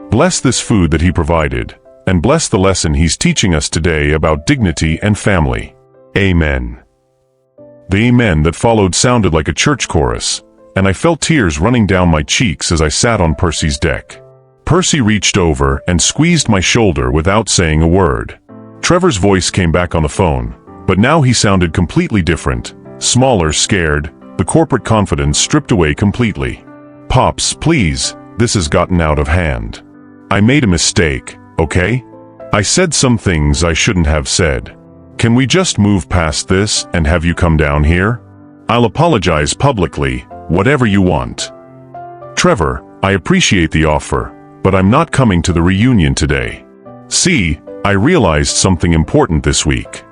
A: Bless this food that he provided, and bless the lesson he's teaching us today about dignity and family. Amen. The amen that followed sounded like a church chorus, and I felt tears running down my cheeks as I sat on Percy's deck. Percy reached over and squeezed my shoulder without saying a word. Trevor's voice came back on the phone, but now he sounded completely different, smaller, scared, the corporate confidence stripped away completely. Pops, please, this has gotten out of hand. I made a mistake, okay? I said some things I shouldn't have said. Can we just move past this and have you come down here? I'll apologize publicly, whatever you want. Trevor, I appreciate the offer, but I'm not coming to the reunion today. See, I realized something important this week.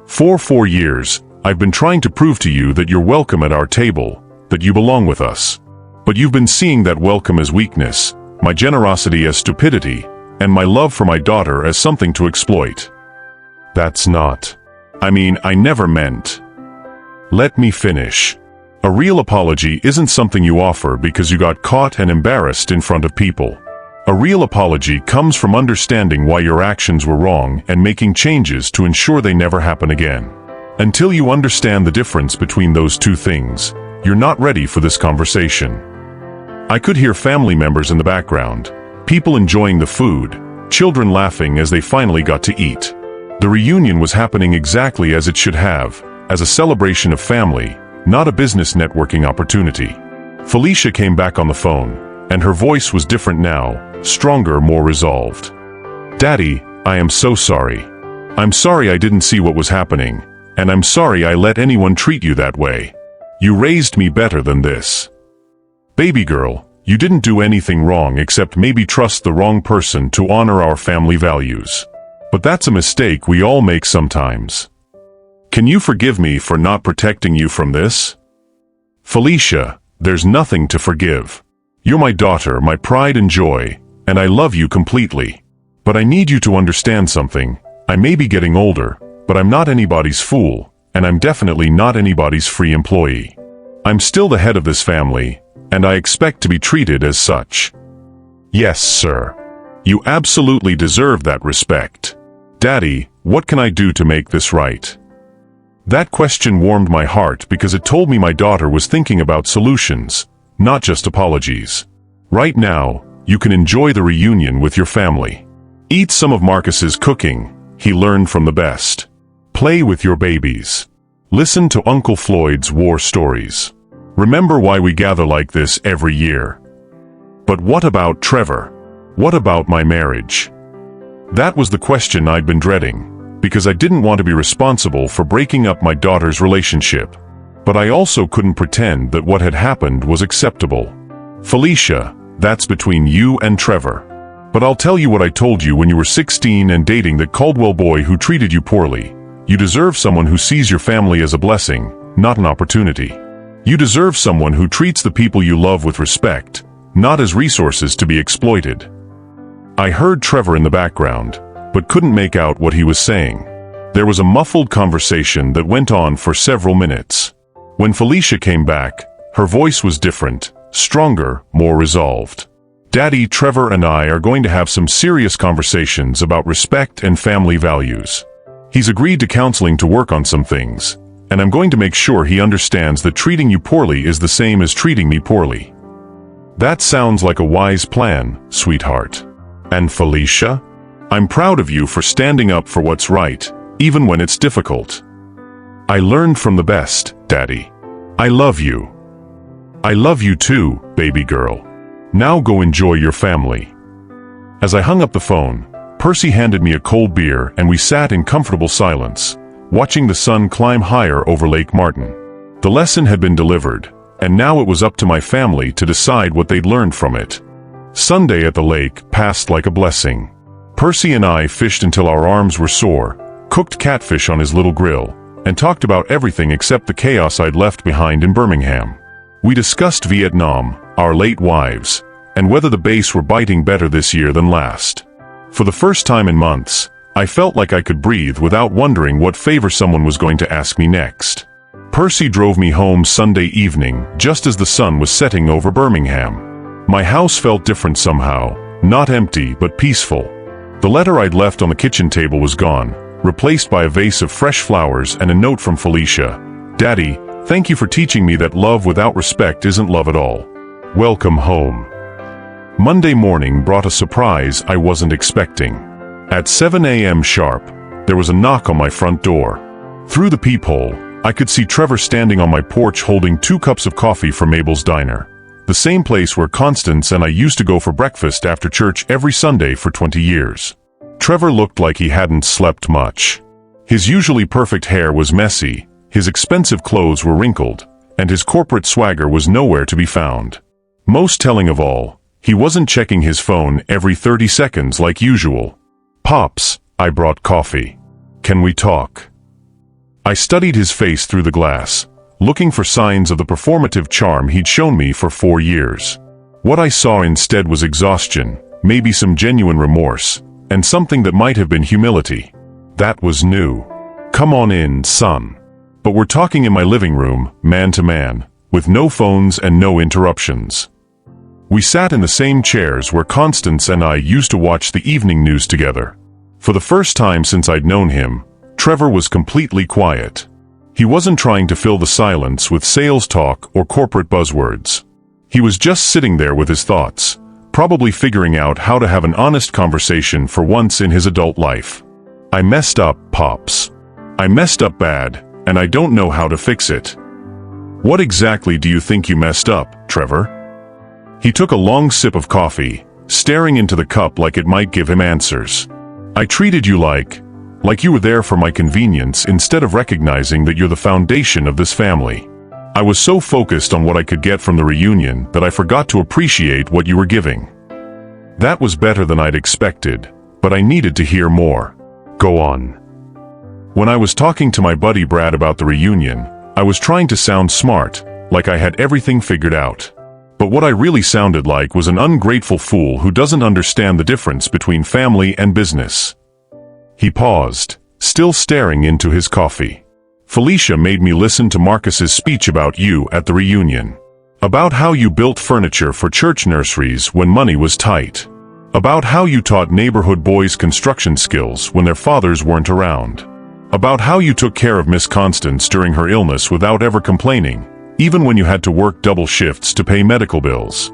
A: For 4 years, I've been trying to prove to you that you're welcome at our table, that you belong with us. But you've been seeing that welcome as weakness, my generosity as stupidity, and my love for my daughter as something to exploit. That's not. I never meant. Let me finish. A real apology isn't something you offer because you got caught and embarrassed in front of people. A real apology comes from understanding why your actions were wrong and making changes to ensure they never happen again. Until you understand the difference between those two things, you're not ready for this conversation. I could hear family members in the background, people enjoying the food, children laughing as they finally got to eat. The reunion was happening exactly as it should have, as a celebration of family, not a business networking opportunity. Felicia came back on the phone, and her voice was different now, stronger, more resolved. Daddy, I am so sorry. I'm sorry I didn't see what was happening, and I'm sorry I let anyone treat you that way. You raised me better than this. Baby girl, you didn't do anything wrong except maybe trust the wrong person to honor our family values. But that's a mistake we all make sometimes. Can you forgive me for not protecting you from this? Felicia, there's nothing to forgive. You're my daughter, my pride and joy, and I love you completely. But I need you to understand something. I may be getting older, but I'm not anybody's fool, and I'm definitely not anybody's free employee. I'm still the head of this family, and I expect to be treated as such. Yes, sir. You absolutely deserve that respect. Daddy, what can I do to make this right? That question warmed my heart because it told me my daughter was thinking about solutions, not just apologies. Right now, you can enjoy the reunion with your family. Eat some of Marcus's cooking, he learned from the best. Play with your babies. Listen to Uncle Floyd's war stories. Remember why we gather like this every year. But what about Trevor? What about my marriage? That was the question I'd been dreading, because I didn't want to be responsible for breaking up my daughter's relationship. But I also couldn't pretend that what had happened was acceptable. Felicia, that's between you and Trevor. But I'll tell you what I told you when you were 16 and dating that Caldwell boy who treated you poorly. You deserve someone who sees your family as a blessing, not an opportunity. You deserve someone who treats the people you love with respect, not as resources to be exploited. I heard Trevor in the background, but couldn't make out what he was saying. There was a muffled conversation that went on for several minutes. When Felicia came back, her voice was different, stronger, more resolved. Daddy, Trevor and I are going to have some serious conversations about respect and family values. He's agreed to counseling to work on some things, and I'm going to make sure he understands that treating you poorly is the same as treating me poorly. That sounds like a wise plan, sweetheart. And Felicia? I'm proud of you for standing up for what's right, even when it's difficult. I learned from the best, Daddy. I love you. I love you too, baby girl. Now go enjoy your family. As I hung up the phone, Percy handed me a cold beer and we sat in comfortable silence, watching the sun climb higher over Lake Martin. The lesson had been delivered, and now it was up to my family to decide what they'd learned from it. Sunday at the lake passed like a blessing. Percy and I fished until our arms were sore, cooked catfish on his little grill, and talked about everything except the chaos I'd left behind in Birmingham. We discussed Vietnam, our late wives, and whether the bass were biting better this year than last. For the first time in months, I felt like I could breathe without wondering what favor someone was going to ask me next. Percy drove me home Sunday evening, just as the sun was setting over Birmingham. My house felt different somehow, not empty but peaceful. The letter I'd left on the kitchen table was gone, replaced by a vase of fresh flowers and a note from Felicia. Daddy, thank you for teaching me that love without respect isn't love at all. Welcome home. Monday morning brought a surprise I wasn't expecting. At 7 a.m. sharp, there was a knock on my front door. Through the peephole, I could see Trevor standing on my porch holding 2 cups of coffee from Mabel's Diner, the same place where Constance and I used to go for breakfast after church every Sunday for 20 years. Trevor looked like he hadn't slept much. His usually perfect hair was messy, his expensive clothes were wrinkled, and his corporate swagger was nowhere to be found. Most telling of all, he wasn't checking his phone every 30 seconds like usual. Pops, I brought coffee. Can we talk? I studied his face through the glass, looking for signs of the performative charm he'd shown me for 4 years. What I saw instead was exhaustion, maybe some genuine remorse, and something that might have been humility. That was new. Come on in, son. But we're talking in my living room, man to man, with no phones and no interruptions. We sat in the same chairs where Constance and I used to watch the evening news together. For the first time since I'd known him, Trevor was completely quiet. He wasn't trying to fill the silence with sales talk or corporate buzzwords. He was just sitting there with his thoughts, probably figuring out how to have an honest conversation for once in his adult life. I messed up, Pops. I messed up bad, and I don't know how to fix it. What exactly do you think you messed up, Trevor? He took a long sip of coffee, staring into the cup like it might give him answers. I treated you like you were there for my convenience instead of recognizing that you're the foundation of this family. I was so focused on what I could get from the reunion that I forgot to appreciate what you were giving. That was better than I'd expected, but I needed to hear more. Go on. When I was talking to my buddy Brad about the reunion, I was trying to sound smart, like I had everything figured out. But what I really sounded like was an ungrateful fool who doesn't understand the difference between family and business. He paused, still staring into his coffee. Felicia made me listen to Marcus's speech about you at the reunion. About how you built furniture for church nurseries when money was tight. About how you taught neighborhood boys construction skills when their fathers weren't around. About how you took care of Miss Constance during her illness without ever complaining, even when you had to work double shifts to pay medical bills.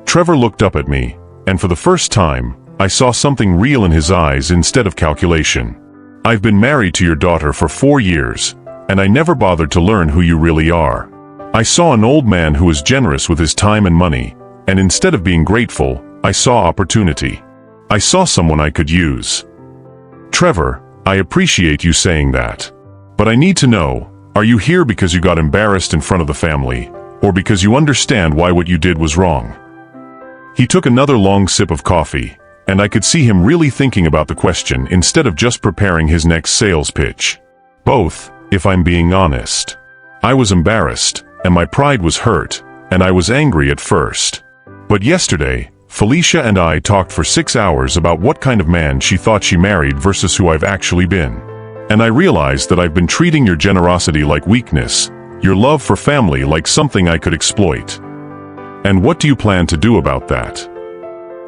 A: Trevor looked up at me, and for the first time, I saw something real in his eyes instead of calculation. "I've been married to your daughter for 4 years, and I never bothered to learn who you really are." I saw an old man who was generous with his time and money, and instead of being grateful, I saw opportunity. I saw someone I could use. "Trevor, I appreciate you saying that. But I need to know, are you here because you got embarrassed in front of the family, or because you understand why what you did was wrong?" He took another long sip of coffee, and I could see him really thinking about the question instead of just preparing his next sales pitch. Both, if I'm being honest. I was embarrassed, and my pride was hurt, and I was angry at first. But yesterday, Felicia and I talked for 6 hours about what kind of man she thought she married versus who I've actually been. And I realized that I've been treating your generosity like weakness, your love for family like something I could exploit. And what do you plan to do about that?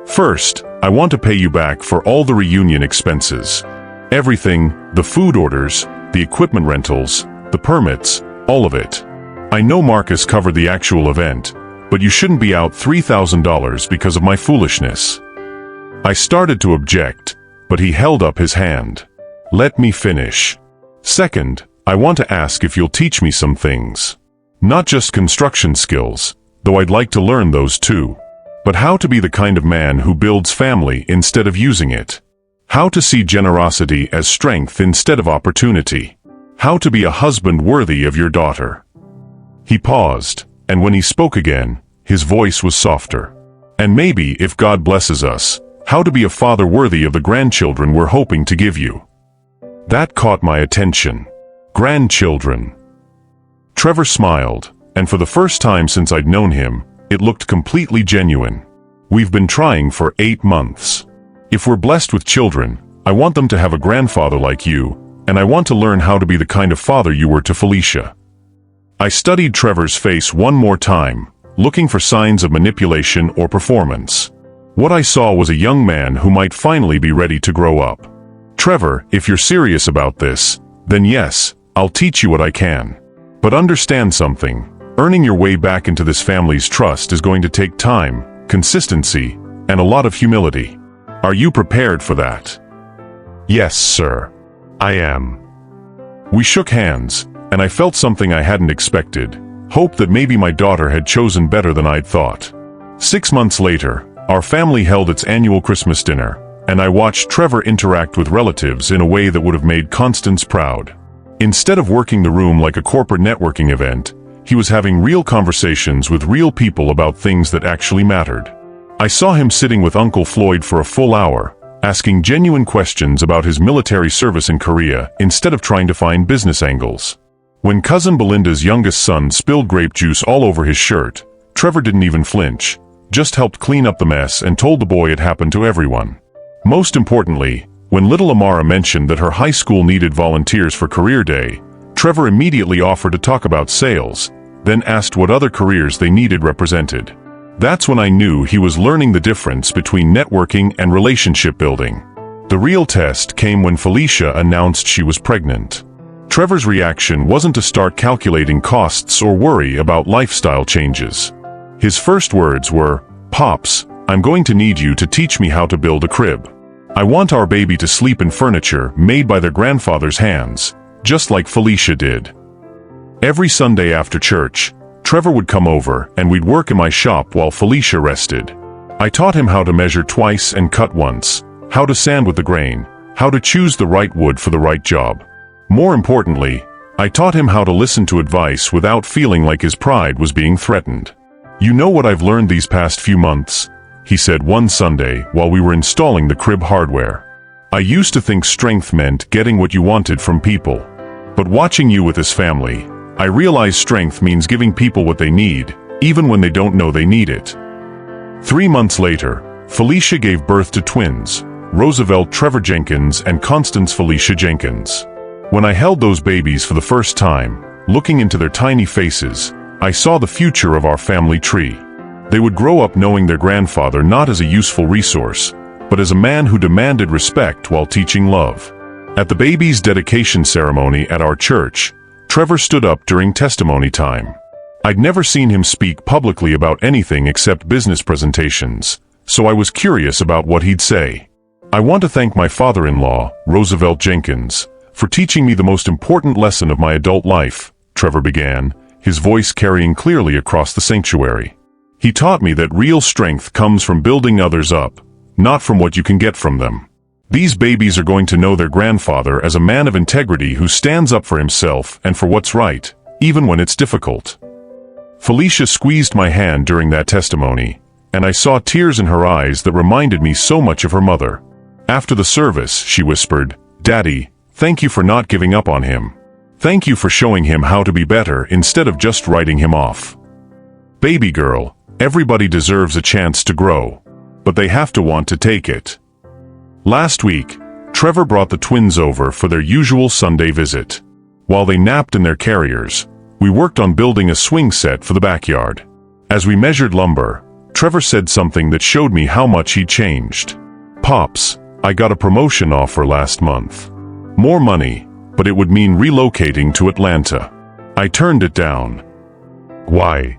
A: First, I want to pay you back for all the reunion expenses. Everything, the food orders, the equipment rentals, the permits, all of it. I know Marcus covered the actual event, but you shouldn't be out $3,000 because of my foolishness. I started to object, but he held up his hand. Let me finish. Second, I want to ask if you'll teach me some things. Not just construction skills, though I'd like to learn those too. But how to be the kind of man who builds family instead of using it. How to see generosity as strength instead of opportunity. How to be a husband worthy of your daughter. He paused, and when he spoke again, his voice was softer. And maybe, if God blesses us, how to be a father worthy of the grandchildren we're hoping to give you. That caught my attention. Grandchildren. Trevor smiled, and for the first time since I'd known him, it looked completely genuine. We've been trying for 8 months. If we're blessed with children, I want them to have a grandfather like you, and I want to learn how to be the kind of father you were to Felicia. I studied Trevor's face one more time, looking for signs of manipulation or performance. What I saw was a young man who might finally be ready to grow up. Trevor, if you're serious about this, then yes, I'll teach you what I can. But understand something, earning your way back into this family's trust is going to take time, consistency, and a lot of humility. Are you prepared for that? Yes, sir. I am. We shook hands, and I felt something I hadn't expected, hope that maybe my daughter had chosen better than I'd thought. 6 months later, our family held its annual Christmas dinner, and I watched Trevor interact with relatives in a way that would have made Constance proud. Instead of working the room like a corporate networking event, he was having real conversations with real people about things that actually mattered. I saw him sitting with Uncle Floyd for a full hour, asking genuine questions about his military service in Korea instead of trying to find business angles. When Cousin Belinda's youngest son spilled grape juice all over his shirt, Trevor didn't even flinch, just helped clean up the mess and told the boy it happened to everyone. Most importantly, when little Amara mentioned that her high school needed volunteers for career day, Trevor immediately offered to talk about sales, then asked what other careers they needed represented. That's when I knew he was learning the difference between networking and relationship building. The real test came when Felicia announced she was pregnant. Trevor's reaction wasn't to start calculating costs or worry about lifestyle changes. His first words were, "Pops, I'm going to need you to teach me how to build a crib. I want our baby to sleep in furniture made by their grandfather's hands, just like Felicia did." Every Sunday after church, Trevor would come over and we'd work in my shop while Felicia rested. I taught him how to measure twice and cut once, how to sand with the grain, how to choose the right wood for the right job. More importantly, I taught him how to listen to advice without feeling like his pride was being threatened. "You know what I've learned these past few months?" he said one Sunday while we were installing the crib hardware. "I used to think strength meant getting what you wanted from people. But watching you with this family, I realize strength means giving people what they need, even when they don't know they need it." 3 months later, Felicia gave birth to twins, Roosevelt Trevor Jenkins and Constance Felicia Jenkins. When I held those babies for the first time, looking into their tiny faces, I saw the future of our family tree. They would grow up knowing their grandfather not as a useful resource, but as a man who demanded respect while teaching love. At the baby's dedication ceremony at our church, Trevor stood up during testimony time. I'd never seen him speak publicly about anything except business presentations, so I was curious about what he'd say. "I want to thank my father-in-law, Roosevelt Jenkins, for teaching me the most important lesson of my adult life," Trevor began, his voice carrying clearly across the sanctuary. "He taught me that real strength comes from building others up, not from what you can get from them. These babies are going to know their grandfather as a man of integrity who stands up for himself and for what's right, even when it's difficult." Felicia squeezed my hand during that testimony, and I saw tears in her eyes that reminded me so much of her mother. After the service, she whispered, "Daddy, thank you for not giving up on him. Thank you for showing him how to be better instead of just writing him off. Baby girl, everybody deserves a chance to grow, but they have to want to take it." Last week, Trevor brought the twins over for their usual Sunday visit. While they napped in their carriers, we worked on building a swing set for the backyard. As we measured lumber, Trevor said something that showed me how much he'd changed. "Pops, I got a promotion offer last month. More money, but it would mean relocating to Atlanta." I turned it down. "Why?"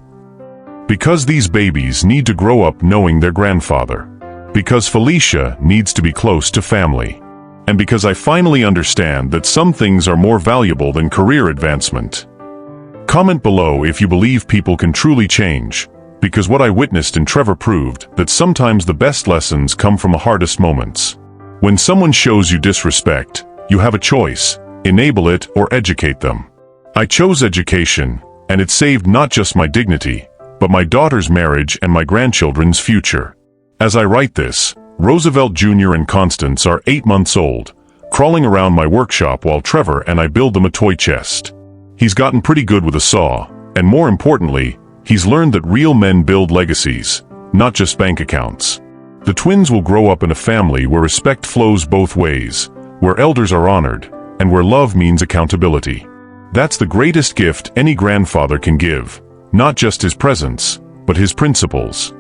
A: "Because these babies need to grow up knowing their grandfather. Because Felicia needs to be close to family. And because I finally understand that some things are more valuable than career advancement." Comment below if you believe people can truly change, because what I witnessed in Trevor proved that sometimes the best lessons come from the hardest moments. When someone shows you disrespect, you have a choice: enable it or educate them. I chose education, and it saved not just my dignity, but my daughter's marriage and my grandchildren's future. As I write this, Roosevelt Jr. and Constance are 8 months old, crawling around my workshop while Trevor and I build them a toy chest. He's gotten pretty good with a saw, and more importantly, he's learned that real men build legacies, not just bank accounts. The twins will grow up in a family where respect flows both ways, where elders are honored, and where love means accountability. That's the greatest gift any grandfather can give, not just his presence, but his principles.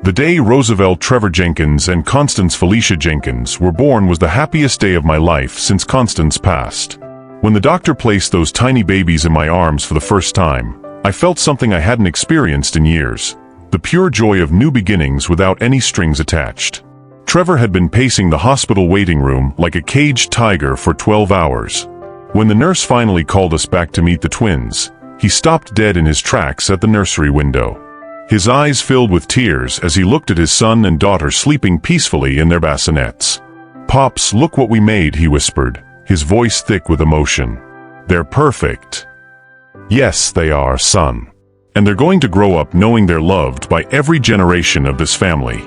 A: The day Roosevelt Trevor Jenkins and Constance Felicia Jenkins were born was the happiest day of my life since Constance passed. When the doctor placed those tiny babies in my arms for the first time, I felt something I hadn't experienced in years: the pure joy of new beginnings without any strings attached. Trevor had been pacing the hospital waiting room like a caged tiger for 12 hours. When the nurse finally called us back to meet the twins, he stopped dead in his tracks at the nursery window. His eyes filled with tears as he looked at his son and daughter sleeping peacefully in their bassinets. "Pops, look what we made," he whispered, his voice thick with emotion. "They're perfect." "Yes, they are, son. And they're going to grow up knowing they're loved by every generation of this family."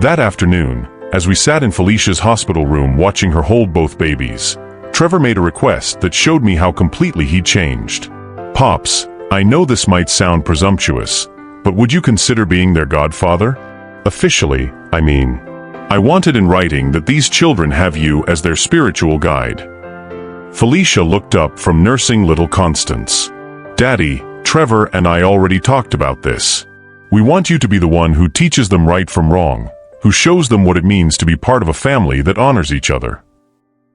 A: That afternoon, as we sat in Felicia's hospital room watching her hold both babies, Trevor made a request that showed me how completely he'd changed. "Pops, I know this might sound presumptuous, but would you consider being their godfather? Officially, I mean. I wanted in writing that these children have you as their spiritual guide." Felicia looked up from nursing little Constance. "Daddy, Trevor and I already talked about this. We want you to be the one who teaches them right from wrong, who shows them what it means to be part of a family that honors each other."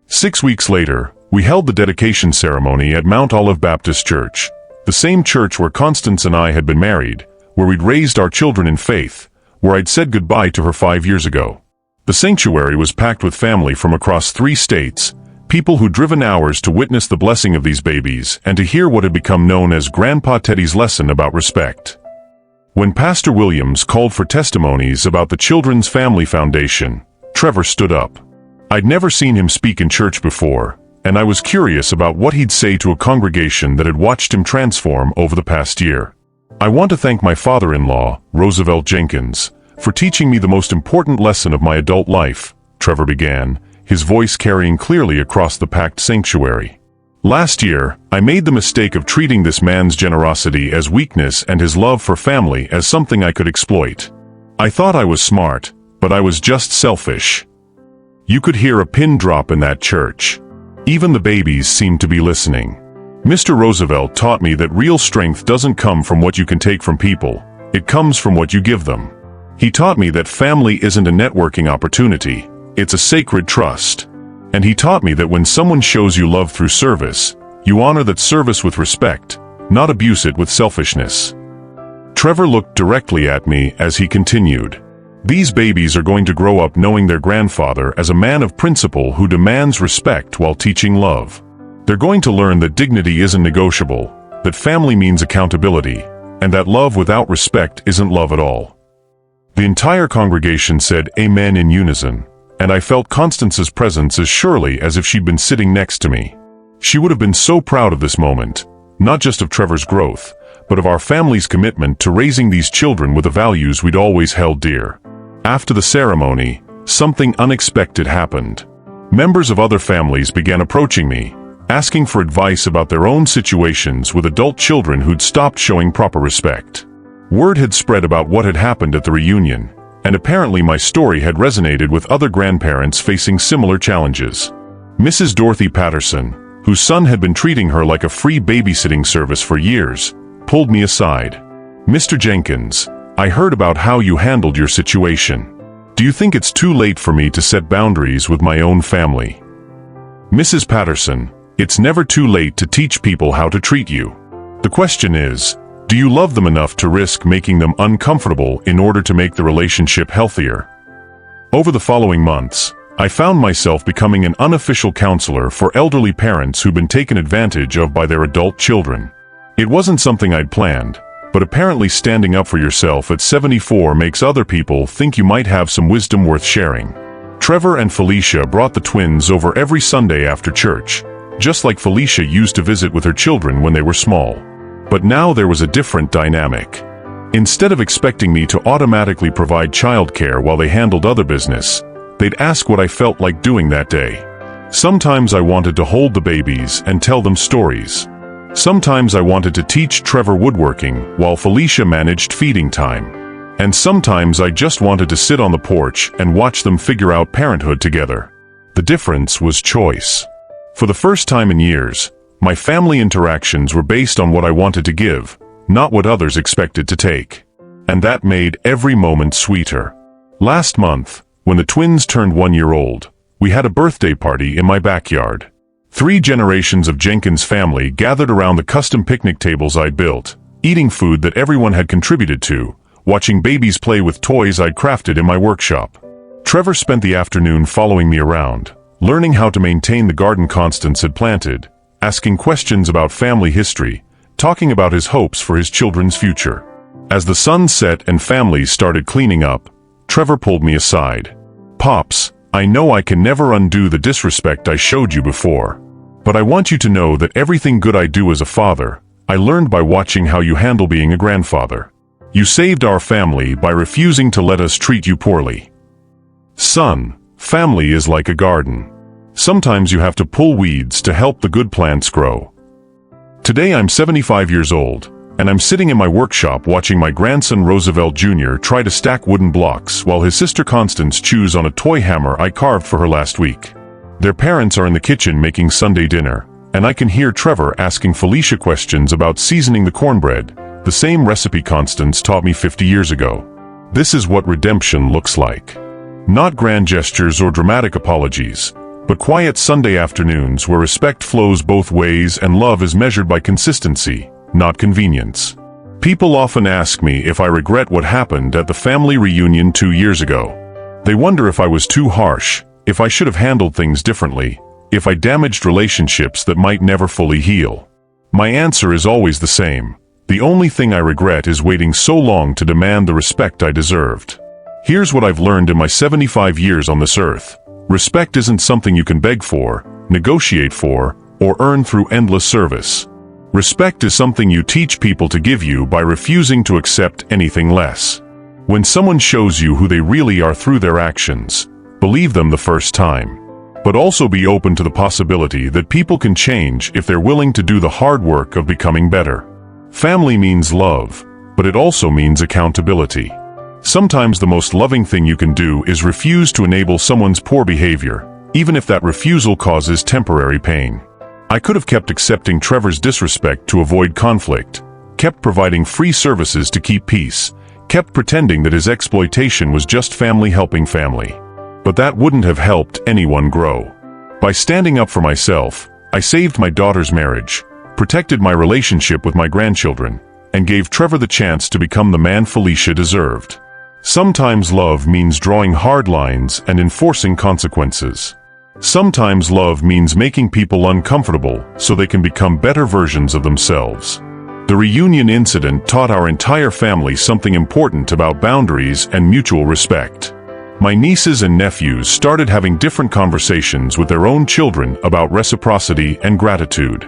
A: 6 weeks later, we held the dedication ceremony at Mount Olive Baptist Church, the same church where Constance and I had been married, where we'd raised our children in faith, where I'd said goodbye to her 5 years ago. The sanctuary was packed with family from across 3 states, people who'd driven hours to witness the blessing of these babies and to hear what had become known as Grandpa Teddy's lesson about respect. When Pastor Williams called for testimonies about the Children's Family Foundation, Trevor stood up. I'd never seen him speak in church before, and I was curious about what he'd say to a congregation that had watched him transform over the past year. "I want to thank my father-in-law, Roosevelt Jenkins, for teaching me the most important lesson of my adult life," Trevor began, his voice carrying clearly across the packed sanctuary. "Last year, I made the mistake of treating this man's generosity as weakness and his love for family as something I could exploit. I thought I was smart, but I was just selfish." You could hear a pin drop in that church. Even the babies seemed to be listening. Mr. Roosevelt taught me that real strength doesn't come from what you can take from people, it comes from what you give them. He taught me that family isn't a networking opportunity, it's a sacred trust. And he taught me that when someone shows you love through service, you honor that service with respect, not abuse it with selfishness. Trevor looked directly at me as he continued. These babies are going to grow up knowing their grandfather as a man of principle who demands respect while teaching love. They're going to learn that dignity isn't negotiable, that family means accountability, and that love without respect isn't love at all. The entire congregation said amen in unison, and I felt Constance's presence as surely as if she'd been sitting next to me. She would have been so proud of this moment, not just of Trevor's growth, but of our family's commitment to raising these children with the values we'd always held dear. After the ceremony, something unexpected happened. Members of other families began approaching me, asking for advice about their own situations with adult children who'd stopped showing proper respect. Word had spread about what had happened at the reunion, and apparently my story had resonated with other grandparents facing similar challenges. Mrs. Dorothy Patterson, whose son had been treating her like a free babysitting service for years, pulled me aside. "Mr. Jenkins, I heard about how you handled your situation. Do you think it's too late for me to set boundaries with my own family?" "Mrs. Patterson, it's never too late to teach people how to treat you. The question is, do you love them enough to risk making them uncomfortable in order to make the relationship healthier?" Over the following months, I found myself becoming an unofficial counselor for elderly parents who've been taken advantage of by their adult children. It wasn't something I'd planned, but apparently standing up for yourself at 74 makes other people think you might have some wisdom worth sharing. Trevor and Felicia brought the twins over every Sunday after church, just like Felicia used to visit with her children when they were small. But now there was a different dynamic. Instead of expecting me to automatically provide childcare while they handled other business, they'd ask what I felt like doing that day. Sometimes I wanted to hold the babies and tell them stories. Sometimes I wanted to teach Trevor woodworking while Felicia managed feeding time. And sometimes I just wanted to sit on the porch and watch them figure out parenthood together. The difference was choice. For the first time in years, my family interactions were based on what I wanted to give, not what others expected to take. And that made every moment sweeter. Last month, when the twins turned 1 year old, we had a birthday party in my backyard. 3 generations of Jenkins family gathered around the custom picnic tables I'd built, eating food that everyone had contributed to, watching babies play with toys I'd crafted in my workshop. Trevor spent the afternoon following me around, learning how to maintain the garden Constance had planted, asking questions about family history, talking about his hopes for his children's future. As the sun set and families started cleaning up, Trevor pulled me aside. "Pops, I know I can never undo the disrespect I showed you before. But I want you to know that everything good I do as a father, I learned by watching how you handle being a grandfather. You saved our family by refusing to let us treat you poorly. Son, family is like a garden. Sometimes you have to pull weeds to help the good plants grow." Today I'm 75 years old, and I'm sitting in my workshop watching my grandson Roosevelt Jr. try to stack wooden blocks while his sister Constance chews on a toy hammer I carved for her last week. Their parents are in the kitchen making Sunday dinner, and I can hear Trevor asking Felicia questions about seasoning the cornbread, the same recipe Constance taught me 50 years ago. This is what redemption looks like. Not grand gestures or dramatic apologies, but quiet Sunday afternoons where respect flows both ways and love is measured by consistency, not convenience. People often ask me if I regret what happened at the family reunion 2 years ago. They wonder if I was too harsh, if I should have handled things differently, if I damaged relationships that might never fully heal. My answer is always the same. The only thing I regret is waiting so long to demand the respect I deserved. Here's what I've learned in my 75 years on this earth. Respect isn't something you can beg for, negotiate for, or earn through endless service. Respect is something you teach people to give you by refusing to accept anything less. When someone shows you who they really are through their actions, believe them the first time. But also be open to the possibility that people can change if they're willing to do the hard work of becoming better. Family means love, but it also means accountability. Sometimes the most loving thing you can do is refuse to enable someone's poor behavior, even if that refusal causes temporary pain. I could have kept accepting Trevor's disrespect to avoid conflict, kept providing free services to keep peace, kept pretending that his exploitation was just family helping family. But that wouldn't have helped anyone grow. By standing up for myself, I saved my daughter's marriage, protected my relationship with my grandchildren, and gave Trevor the chance to become the man Felicia deserved. Sometimes love means drawing hard lines and enforcing consequences. Sometimes love means making people uncomfortable so they can become better versions of themselves. The reunion incident taught our entire family something important about boundaries and mutual respect. My nieces and nephews started having different conversations with their own children about reciprocity and gratitude.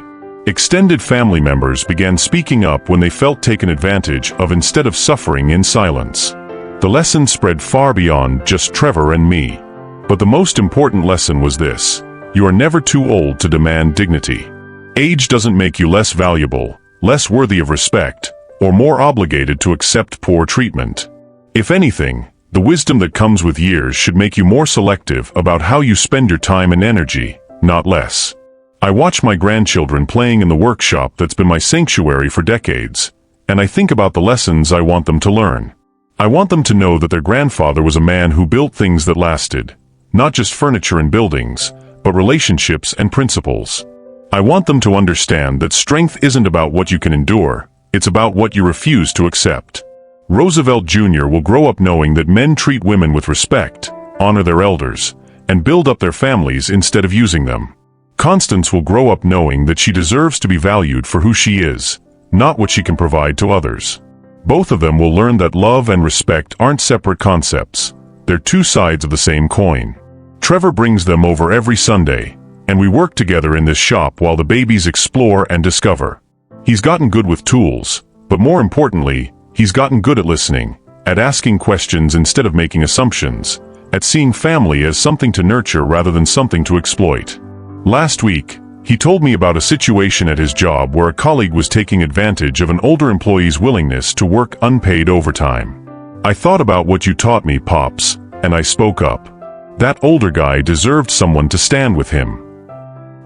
A: Extended family members began speaking up when they felt taken advantage of instead of suffering in silence. The lesson spread far beyond just Trevor and me. But the most important lesson was this: you are never too old to demand dignity. Age doesn't make you less valuable, less worthy of respect, or more obligated to accept poor treatment. If anything, the wisdom that comes with years should make you more selective about how you spend your time and energy, not less. I watch my grandchildren playing in the workshop that's been my sanctuary for decades, and I think about the lessons I want them to learn. I want them to know that their grandfather was a man who built things that lasted, not just furniture and buildings, but relationships and principles. I want them to understand that strength isn't about what you can endure, it's about what you refuse to accept. Roosevelt Jr. will grow up knowing that men treat women with respect, honor their elders, and build up their families instead of using them. Constance will grow up knowing that she deserves to be valued for who she is, not what she can provide to others. Both of them will learn that love and respect aren't separate concepts. They're two sides of the same coin. Trevor brings them over every Sunday, and we work together in this shop while the babies explore and discover. He's gotten good with tools, but more importantly, he's gotten good at listening, at asking questions instead of making assumptions, at seeing family as something to nurture rather than something to exploit. Last week, he told me about a situation at his job where a colleague was taking advantage of an older employee's willingness to work unpaid overtime. I thought about what you taught me, Pops, and I spoke up. That older guy deserved someone to stand with him.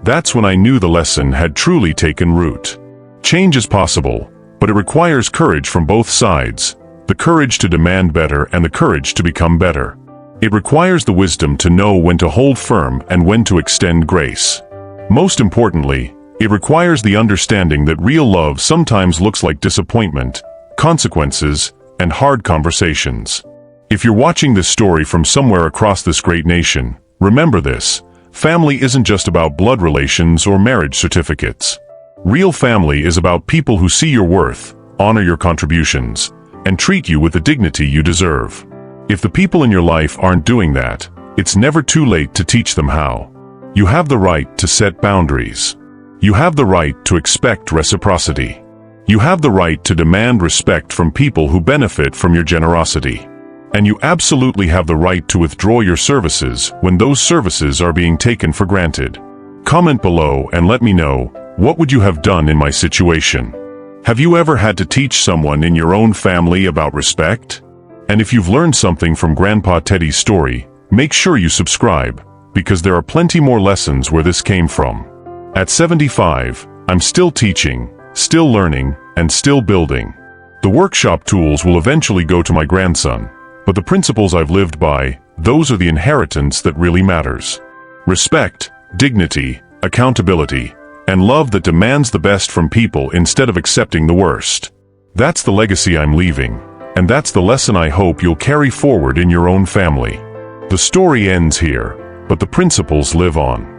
A: That's when I knew the lesson had truly taken root. Change is possible, but it requires courage from both sides, the courage to demand better and the courage to become better. It requires the wisdom to know when to hold firm and when to extend grace. Most importantly, it requires the understanding that real love sometimes looks like disappointment, consequences, and hard conversations. If you're watching this story from somewhere across this great nation, remember this: family isn't just about blood relations or marriage certificates. Real family is about people who see your worth, honor your contributions, and treat you with the dignity you deserve. If the people in your life aren't doing that, it's never too late to teach them how. You have the right to set boundaries. You have the right to expect reciprocity. You have the right to demand respect from people who benefit from your generosity. And you absolutely have the right to withdraw your services when those services are being taken for granted. Comment below and let me know, what would you have done in my situation? Have you ever had to teach someone in your own family about respect? And if you've learned something from Grandpa Teddy's story, make sure you subscribe, because there are plenty more lessons where this came from. At 75, I'm still teaching, still learning, and still building. The workshop tools will eventually go to my grandson, but the principles I've lived by, those are the inheritance that really matters. Respect, dignity, accountability, and love that demands the best from people instead of accepting the worst. That's the legacy I'm leaving, and that's the lesson I hope you'll carry forward in your own family. The story ends here, but the principles live on.